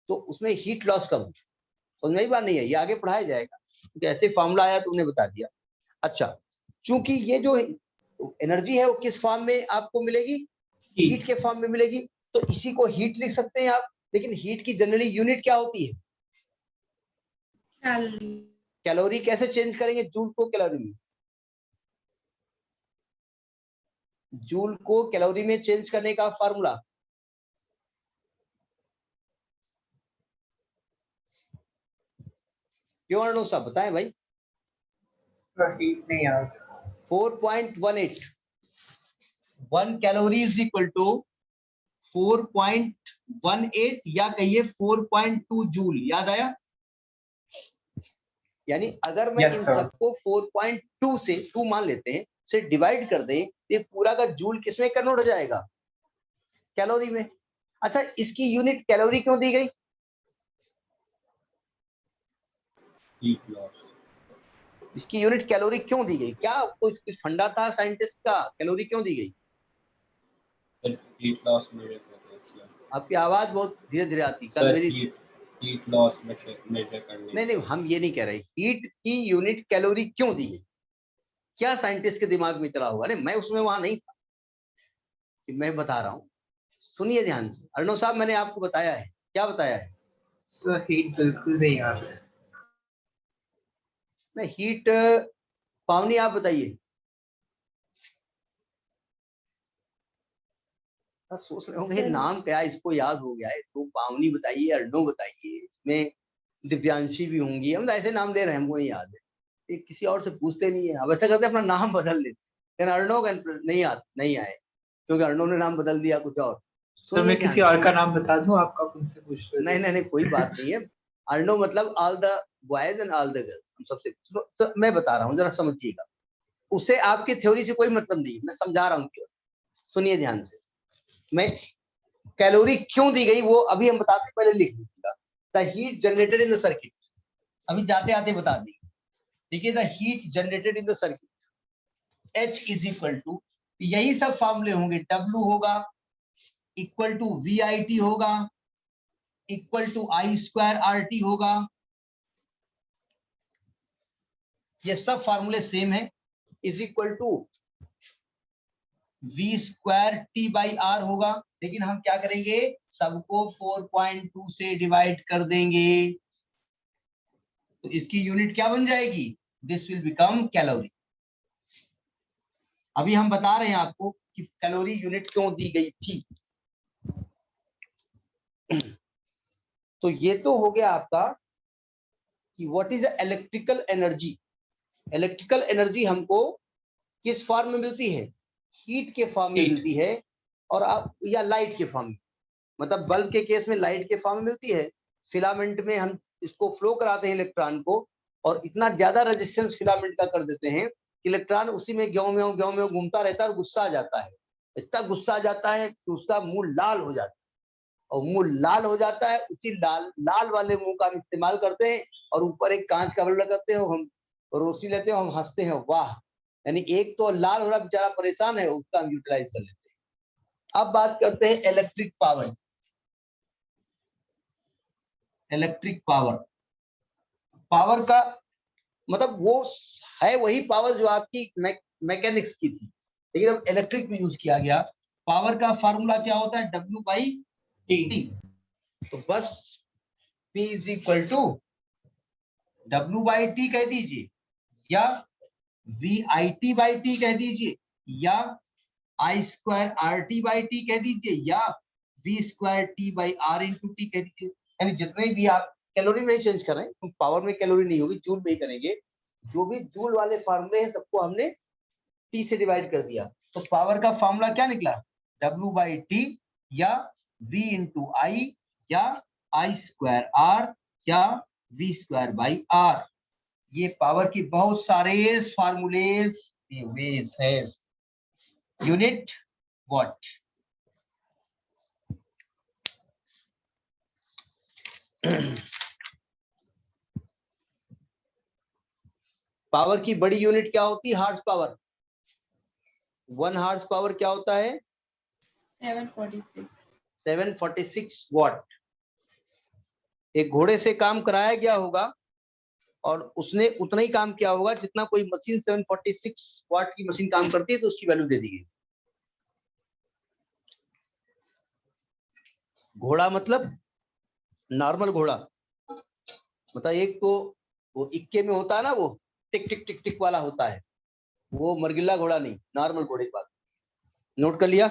तो उसमें हीट लॉस कम होता है। समझ में ही बात नहीं है, ये आगे पढ़ाया जाएगा, क्योंकि ऐसे फॉर्मूला आया तो उन्हें बता दिया। अच्छा, चूंकि ये जो एनर्जी है वो किस फॉर्म में आपको मिलेगी? हीट के फॉर्म में मिलेगी, तो इसी को हीट लिख सकते हैं आप। लेकिन हीट की जनरली यूनिट क्या होती है? Calorie. कैलोरी। कैसे चेंज करेंगे जूल को कैलोरी में? जूल को कैलोरी में चेंज करने का फार्मूला, क्यों अर्णव साहब बताएं भाई? Sir, heat नहीं याद। 4.18, 1 कैलोरी इज इक्वल टू 4.18 या कहिए 4.2 जूल। याद आया? यानी अगर मैं Yes, इन sir. सबको 4.2 से 2 मान लेते हैं, से डिवाइड कर दें, ये पूरा का जूल किसमें कन्वर्ट हो जाएगा? कैलोरी में। अच्छा, इसकी यूनिट कैलोरी क्यों दी गई? Heat loss. इसकी यूनिट कैलोरी क्यों दी गई? क्या कुछ फंडा था साइंटिस्ट का? कैलोरी क्यों दी गई? हीट लॉस मेजर करने इसलिए। आपकी आवाज बहुत धीरे धीरे आती। कल सर मेरी हीट लॉस मेजर करने। नहीं नहीं, हम ये नहीं कह रहे। हीट की यूनिट कैलोरी क्यों दी गई? क्या साइंटिस्ट के दिमाग में चला हुआ? नहीं, मैं उसमें वहां नहीं था। कि मैं बता रहा हूँ, सुनिए ध्यान से। अर्णव साहब मैंने आपको बताया है, क्या बताया है? सर हीट बिल्कुल नहीं आता है। नहीं हीट, पावनी आप बताइए। सोच रहे होंगे सर। नाम क्या है, इसको याद हो गया है, तो पावनी बताइए, अर्णव बताइए, इसमें दिव्यांशी भी होंगी, हम ऐसे नाम ले रहे हैं, हमको नहीं याद है, ये किसी और से पूछते नहीं है। अब ऐसा करते हैं अपना नाम बदल लेते, लेकिन अर्णव नहीं आए, क्योंकि अर्णव ने नाम बदल दिया कुछ और। तो सुनिए मैं ध्यान किसी से। और का नाम बता दूं, आपका उनसे पूछ लो। नहीं कोई बात नहीं है। अर्णव मतलब all the boys and all the girls, हम सबसे। तो मैं बता रहा हूँ, जरा समझिएगा, उससे आपकी थ्योरी से कोई मतलब नहीं, मैं समझा रहा हूँ क्यों। सुनिए ध्यान से। मैं कैलोरी क्यों दी गई वो अभी हम बताते, पहले लिख लीजिएगा। The heat generated in the circuit, अभी जाते आते बता दी। देखिए the heat generated in the circuit, H is equal to, यही सब फॉर्मूले होंगे। W होगा इक्वल टू VIT होगा, इक्वल टू I² RT होगा, ये सब फॉर्मूले सेम है। Is equal to V² T/R होगा, लेकिन हम क्या करेंगे, सबको 4.2 से डिवाइड कर देंगे, तो इसकी यूनिट क्या बन जाएगी, दिस विल बिकम कैलोरी। अभी हम बता रहे हैं आपको कि कैलोरी यूनिट क्यों दी गई थी। तो ये तो हो गया आपका कि what is electrical energy. Electrical energy हमको किस फॉर्म में मिलती है, हीट के फॉर्म में Heat. मिलती है, और आप या लाइट के फॉर्म में, मतलब बल्ब के केस में लाइट के फॉर्म में मिलती है, फिलामेंट में हम इसको फ्लो कराते हैं इलेक्ट्रॉन को, और इतना ज्यादा रेजिस्टेंस फिलामेंट का कर देते हैं कि इलेक्ट्रॉन उसी में ग्यों में घूमता रहता है और गुस्सा आ जाता है, इतना गुस्सा आ जाता है कि उसका मुंह लाल हो जाता है, और मुंह लाल हो जाता है, उसी लाल वाले मुंह का हम इस्तेमाल करते हैं, और ऊपर एक कांच का बल्ब लगाते हैं, हम रोशनी लेते हैं, हम हंसते हैं, वाह। यानी एक तो लाल हो रहा बेचारा परेशान है, उसका हम यूटिलाइज कर लेते हैं। अब बात करते हैं electric power. Electric power, power का मतलब वो है वही पावर जो आपकी मैकेनिक्स की थी, लेकिन अब इलेक्ट्रिक में यूज किया गया। पावर का फार्मूला क्या होता है, W/T। तो बस P is equal to W/T कह दीजिए, या VIT/T कह दीजिए, या I² RT/T कह दीजिए, या V² T/R × T कह दीजिए। यानी जितने भी आप कैलोरी नहीं चेंज कर रहे हैं, तो पावर में कैलोरी नहीं होगी, जूल में ही करेंगे। जो भी जूल वाले फार्मूले हैं सबको हमने T से डिवाइड कर दिया, तो पावर का फार्मूला क्या निकला, W/T, या V × I, या I² R, या V²/R। ये पावर की बहुत सारे फार्मूलेज है। Unit what. पावर की बड़ी यूनिट क्या होती है, हार्स पावर। 1 हार्स पावर क्या होता है, 746 वॉट। एक घोड़े से काम कराया गया होगा और उसने उतना ही काम किया होगा जितना कोई मशीन 746 वॉट की मशीन काम करती है, तो उसकी वैल्यू दे दी गई। घोड़ा मतलब नॉर्मल घोड़ा, मतलब एक तो वो इक्के में होता है ना, वो टिक टिक टिक टिक वाला होता है, वो मरगिल्ला घोड़ा नहीं, नॉर्मल घोड़े की बात। नोट कर लिया।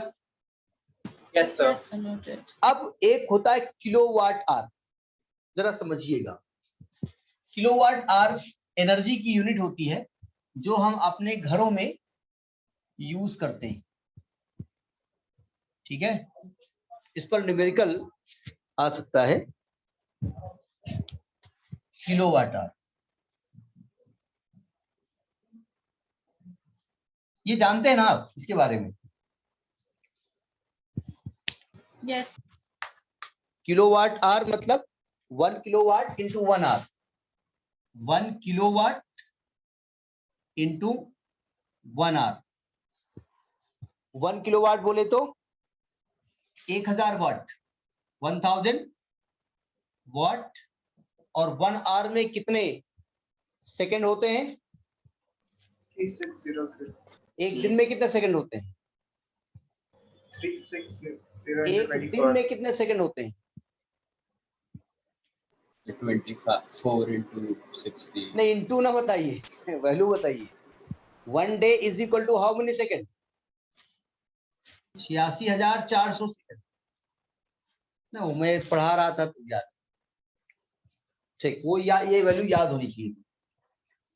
Yes sir. Yes, sir, noted. अब एक होता है किलोवाट आवर, जरा समझिएगा। किलोवाट आवर एनर्जी की यूनिट होती है जो हम अपने घरों में यूज करते हैं, ठीक है। इस पर न्यूमेरिकल आ सकता है, किलोवाट आवर। ये जानते हैं ना आप इसके बारे में, Yes. किलोवाट आवर मतलब 1 kilowatt into 1 hour, 1 kilowatt into 1 hour. 1 kilowatt बोले तो 1000 वाट, 1000 वाट, और 1 आवर में कितने सेकंड होते हैं, 3600 एक दिन में कितने सेकंड होते हैं, 360 एक दिन 24 में कितने सेकंड होते हैं? 24 into 60. नहीं, इंटू ना बताइए, वैल्यू बताइए। 1 day is equal to how many second? 86,400 second ना, वो मैं पढ़ा रहा था तो याद, ठीक, वो ये वैल्यू याद होनी चाहिए।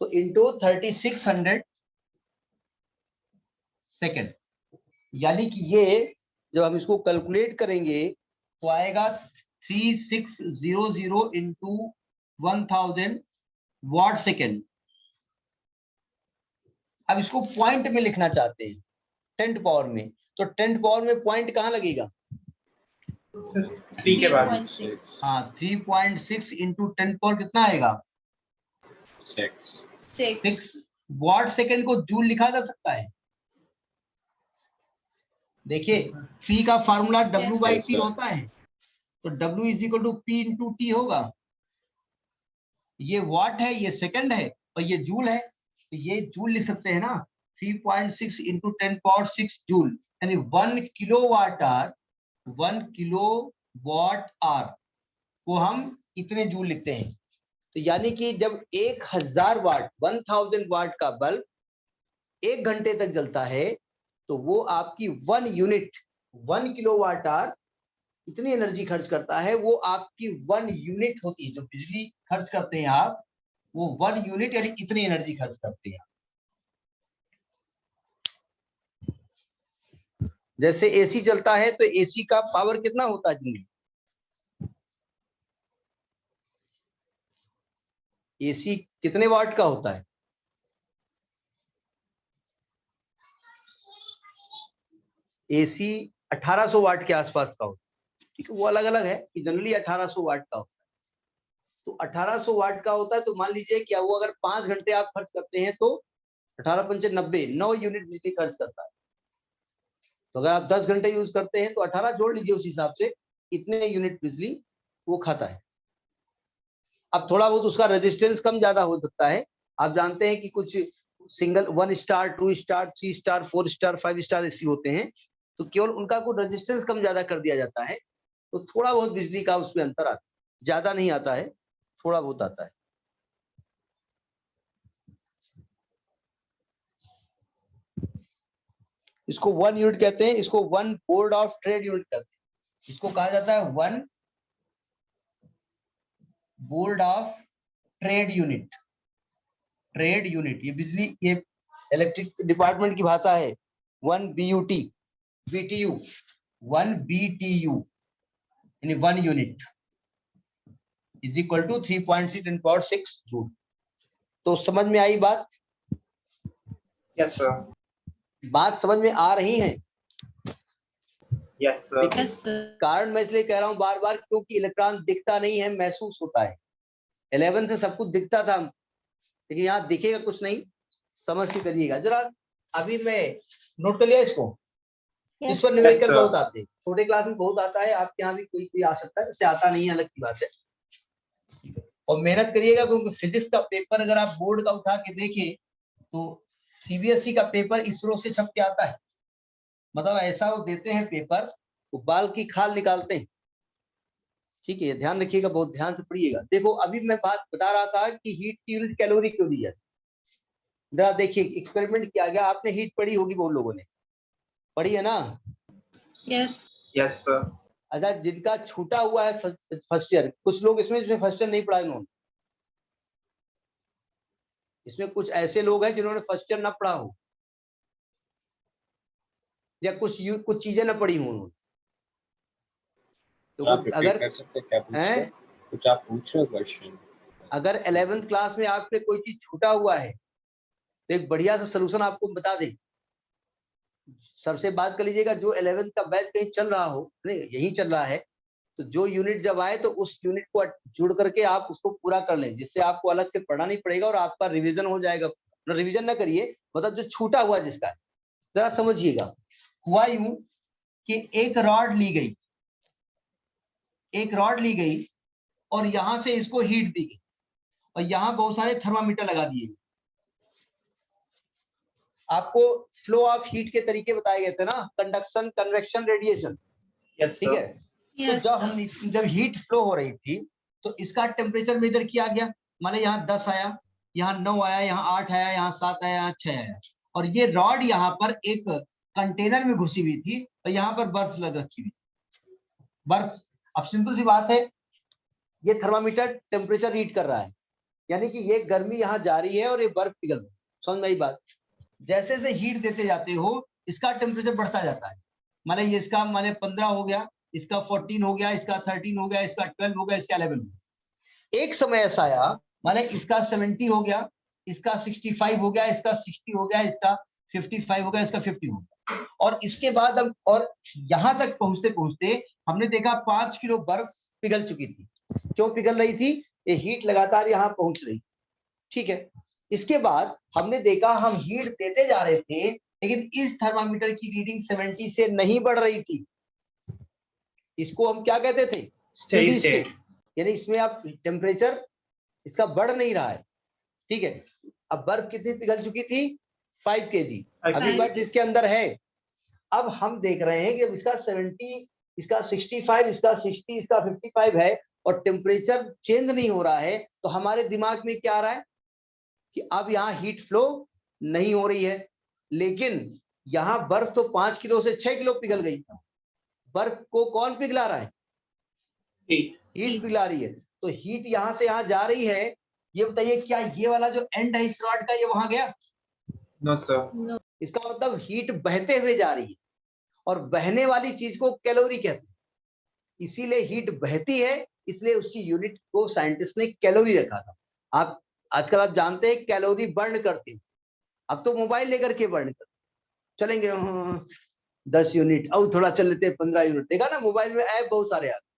तो इंटू 3600 सेकंड, यानी कि ये जब हम इसको कैलकुलेट करेंगे तो आएगा 3600 इंटू 1000 वॉट सेकेंड। अब इसको पॉइंट में लिखना चाहते हैं 10 पावर में, तो 10 पावर में पॉइंट कहाँ लगेगा? 3 के बाद 3.6 हाँ, 3.6 इंटू 10 पावर कितना आएगा? 6. 6 वॉट सेकेंड को जूल लिखा जा सकता है। देखिए P का formula W by Yes, T sir. होता है, तो W is equal to P into T होगा। ये वाट है, ये सेकंड है, और ये जूल है, तो ये जूल लिख सकते हैं ना, 3.6 इंटू 10 पावर 6 जूल, यानी 1 kilowatt hour, 1 kilowatt hour को हम इतने जूल लिखते हैं। तो यानी कि जब 1000 वाट 1000 वाट का बल्ब 1 घंटे तक जलता है, तो वो आपकी 1 यूनिट 1 किलो वाट आर इतनी एनर्जी खर्च करता है। वो आपकी 1 यूनिट होती है, जो बिजली खर्च करते हैं आप, वो 1 यूनिट यानी इतनी एनर्जी खर्च करते हैं। जैसे एसी चलता है तो एसी का पावर कितना होता है जिंदगी? एसी कितने वाट का होता है? एसी 1800 वाट के आसपास का होता है, ठीक है, वो अलग अलग है कि जनरली 1800 वाट का होता है। तो 1800 वाट का होता है, तो मान लीजिए कि वो अगर 5 घंटे आप खर्च करते हैं तो 18 पंचे 90, 9 यूनिट बिजली खर्च करता है। तो अगर आप 10 घंटे यूज करते हैं तो 18 जोड़ लीजिए, उस हिसाब से इतने यूनिट बिजली वो खाता है। अब थोड़ा बहुत उसका रेजिस्टेंस कम ज्यादा हो सकता है। आप जानते हैं कि कुछ single 1 star 2 star 3 star 4 star 5 star AC होते हैं, तो केवल उनका कुछ रेजिस्टेंस कम ज्यादा कर दिया जाता है, तो थोड़ा बहुत बिजली का उसमें अंतर आता है, ज्यादा नहीं आता है, थोड़ा बहुत आता है। इसको 1 यूनिट कहते हैं, इसको 1 बोर्ड ऑफ ट्रेड यूनिट कहते हैं, इसको कहा जाता है 1 board of trade unit. Trade unit ये बिजली, ये इलेक्ट्रिक डिपार्टमेंट की भाषा है। 1 BUT BTU 1 BTU यानी 1 unit is equal to 3.6 10 power 6 joule. तो समझ में आई बात? यस सर, बात समझ में आ रही है? Yes sir, Yes, sir. कारण मैं इसलिए कह रहा हूं बार बार, क्योंकि इलेक्ट्रॉन दिखता नहीं है, महसूस होता है। 11th से सब कुछ दिखता था, लेकिन यहाँ दिखेगा कुछ नहीं, समझ के करिएगा जरा। अभी मैं नोट कर लिया इसको। Yes, इस पर sir. Numerical sir. बहुत आते हैं, छोटे क्लास में बहुत आता है, आपके यहाँ भी कोई कोई आ सकता है, वैसे आता नहीं है अलग की बात है। और मेहनत करिएगा, क्योंकि फिजिक्स का पेपर अगर आप बोर्ड का उठा के देखें तो CBSE का पेपर इसरो से छप के आता है। मतलब ऐसा वो देते हैं पेपर, वो बाल की खाल निकालते हैं। ठीक है, ध्यान रखिएगा, बहुत ध्यान से पढ़िएगा। देखो अभी मैं बात बता रहा था कि हीट की यूनिट कैलोरी क्यों दी है। जरा देखिए, एक्सपेरिमेंट किया गया, आपने हीट पढ़ी होगी, बहुत लोगों ने पढ़ी है ना? Yes. यस सर, अच्छा, जिनका छूटा हुआ है फर्स्ट ईयर, कुछ लोग इसमें फर्स्ट ईयर नहीं पढ़ा इन्होंने, इसमें कुछ ऐसे लोग हैं जिन्होंने फर्स्ट ईयर ना पढ़ा हो, या कुछ चीजें ना पढ़ी हो उन्होंने। तो आप रिपीट अगर कर सकते हैं, क्या पूछ रहे हैं, हैं? कुछ आप पूछ रहे हो क्वेश्चन? अगर 11th क्लास में आपने कोई चीज छूटा हुआ है तो एक बढ़िया सा सलूशन आपको बता दें। सर से बात कर लीजिएगा, जो 11th का बैच कहीं चल रहा हो, नहीं यही चल रहा है, तो जो यूनिट जब आए तो उस यूनिट को जुड़ करके आप उसको पूरा कर लें, जिससे आपको अलग से पढ़ना नहीं पड़ेगा और आपका रिवीजन हो जाएगा। रिवीजन ना करिए, मतलब जो छूटा हुआ जिसका है। जरा समझिएगा, हुआ यूं कि एक रॉड ली गई और यहां से इसको हीट दी गई, और यहां बहुत सारे थर्मामीटर लगा दिए। आपको फ्लो ऑफ हीट के तरीके बताए गए थे ना, कंडक्शन, कन्वेक्शन, रेडिएशन, Yes, ठीक sir. है। तो Yes, जब हीट फ्लो हो रही थी तो इसका टेम्परेचर मेजर किया गया, माने यहाँ 10 आया, यहाँ 9 आया, यहाँ 8 आया, यहाँ 7 आया, यहाँ 6 आया, और ये रॉड यहाँ पर एक कंटेनर में घुसी हुई थी और यहाँ पर बर्फ लग रखी हुई, बर्फ। अब सिंपल सी बात है, ये थर्मामीटर टेम्परेचर रीड कर रहा है, यानी कि ये गर्मी यहाँ जा रही है और ये बर्फ पिघल रही है। समझ में आई बात? जैसे जैसे हीट देते जाते हो इसका टेम्परेचर बढ़ता जाता है, माने ये इसका माने 15 हो गया, इसका 14 हो गया, इसका 13 हो गया, इसका 12 हो गया, इसका 11 हो गया। एक समय ऐसा आया माने इसका 70 हो गया, इसका 65 हो गया, इसका 60 हो गया, इसका 55 हो गया, इसका 50 हो गया, और इसके बाद अब और यहां तक पहुंचते पहुंचते हमने देखा 5 किलो बर्फ पिघल चुकी थी। क्यों पिघल रही थी? ये हीट लगातार यहाँ पहुंच रही, ठीक है। इसके बाद हमने देखा हम हीट देते जा रहे थे लेकिन इस थर्मामीटर की रीडिंग 70 से नहीं बढ़ रही थी। इसको हम क्या कहते थे? Steady state. यानी इसमें आप टेम्परेचर इसका बढ़ नहीं रहा है, ठीक है। अब बर्फ कितनी पिघल चुकी थी? 5 kg। अभी 5 बर्फ इसके अंदर है। अब हम देख रहे हैं कि इसका 70, इसका 65, इसका 60, इसका 55 है और टेम्परेचर चेंज नहीं हो रहा है, तो हमारे दिमाग में क्या आ रहा है कि अब यहाँ हीट फ्लो नहीं हो रही है। लेकिन यहाँ बर्फ तो 5 किलो से 6 किलो पिघल गई। बर्फ को कौन पिघला रहा है? Heat. हीट पिघला रही है। तो हीट यहाँ से यहाँ जा रही है। ये बताइए क्या ये वाला जो एंड है इस रॉड का ये वहां गया? No, sir. No. इसका मतलब हीट बहते हुए जा रही है और बहने वाली चीज को कैलोरी कहते हैं। इसीलिए हीट बहती है, इसलिए उसकी यूनिट को साइंटिस्ट ने कैलोरी रखा था। आप आजकल आप जानते हैं कैलोरी बर्न करते हैं। अब तो मोबाइल लेकर के बर्न करते चलेंगे 10 यूनिट, और थोड़ा चल लेते 15 यूनिट। देखा ना मोबाइल में ऐप बहुत सारे आते।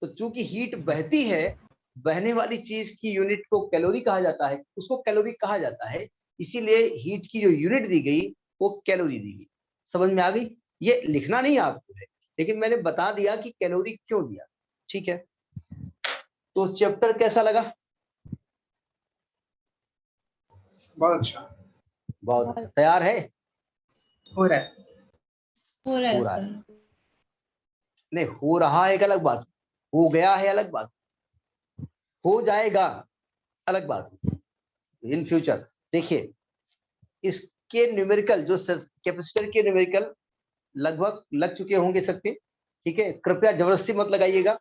तो चूंकि हीट बहती है, बहने वाली चीज की यूनिट को कैलोरी कहा जाता है, उसको कैलोरी कहा जाता है, इसीलिए हीट की जो यूनिट दी गई वो कैलोरी दी गई। समझ में आ गई? ये लिखना नहीं आपको है, लेकिन मैंने बता दिया कि कैलोरी क्यों दिया, ठीक है। तो चैप्टर कैसा लगा? बहुत अच्छा। बहुत अच्छा। तैयार है? हो रहा है। हो रहा है हो रहा है। सर। नहीं, हो रहा है एक अलग बात, हो गया है अलग बात, हो जाएगा अलग बात इन फ्यूचर। देखिए इसके न्यूमेरिकल जो कैपेसिटर के न्यूमेरिकल लगभग लग चुके होंगे सबके, ठीक है। कृपया जबरदस्ती मत लगाइएगा,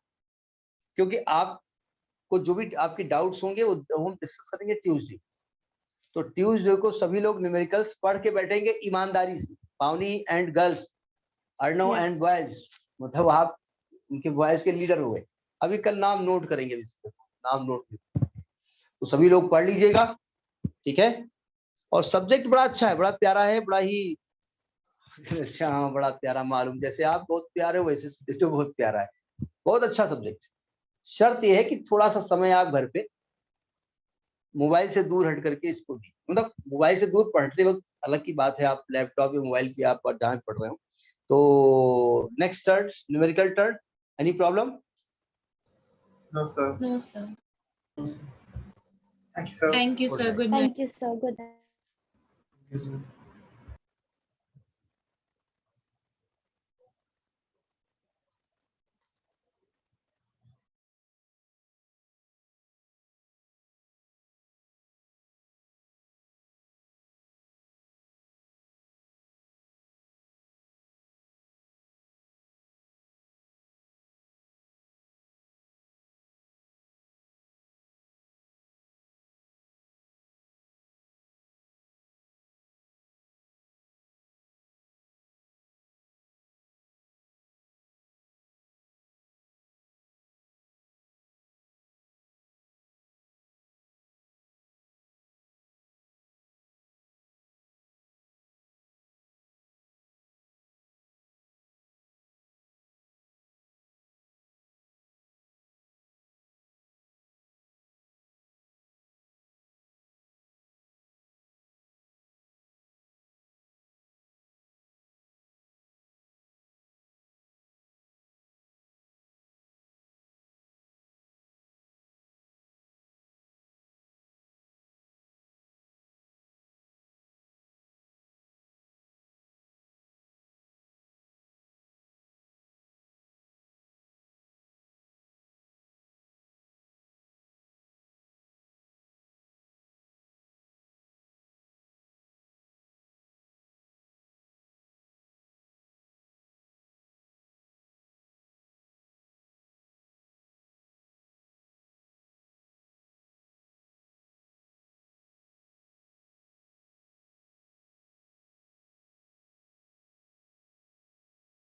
क्योंकि आपको जो भी आपके डाउट्स होंगे वो हम डिस्कस करेंगे ट्यूसडे। तो ट्यूसडे को सभी लोग न्यूमेरिकल्स पढ़ के बैठेंगे ईमानदारी से। Pavani and girls, Arnav Yes. And boys, मतलब आप उनके बॉयज के लीडर हो गए। अभी कल नाम नोट करेंगे, नाम नोट, तो सभी लोग पढ़ लीजिएगा, ठीक है। और सब्जेक्ट बड़ा अच्छा है, बड़ा प्यारा है, बड़ा ही अच्छा, हाँ बड़ा प्यारा मालूम, जैसे आप बहुत प्यारे हो वैसे सब्जेक्ट बहुत प्यारा है, बहुत अच्छा सब्जेक्ट। शर्त यह है कि थोड़ा सा समय आप घर पे मोबाइल से दूर हट करके इसको भी, मतलब मोबाइल से दूर पढ़ते वक्त अलग की बात है, आप लैपटॉप या मोबाइल की आप जहाँ पढ़ रहे हो। तो next turn, numerical turn, any problem? No, sir. No, sir. Thank you, sir. Thank you, Good sir. night. Good night. Thank you, sir. Good night. Yes, sir.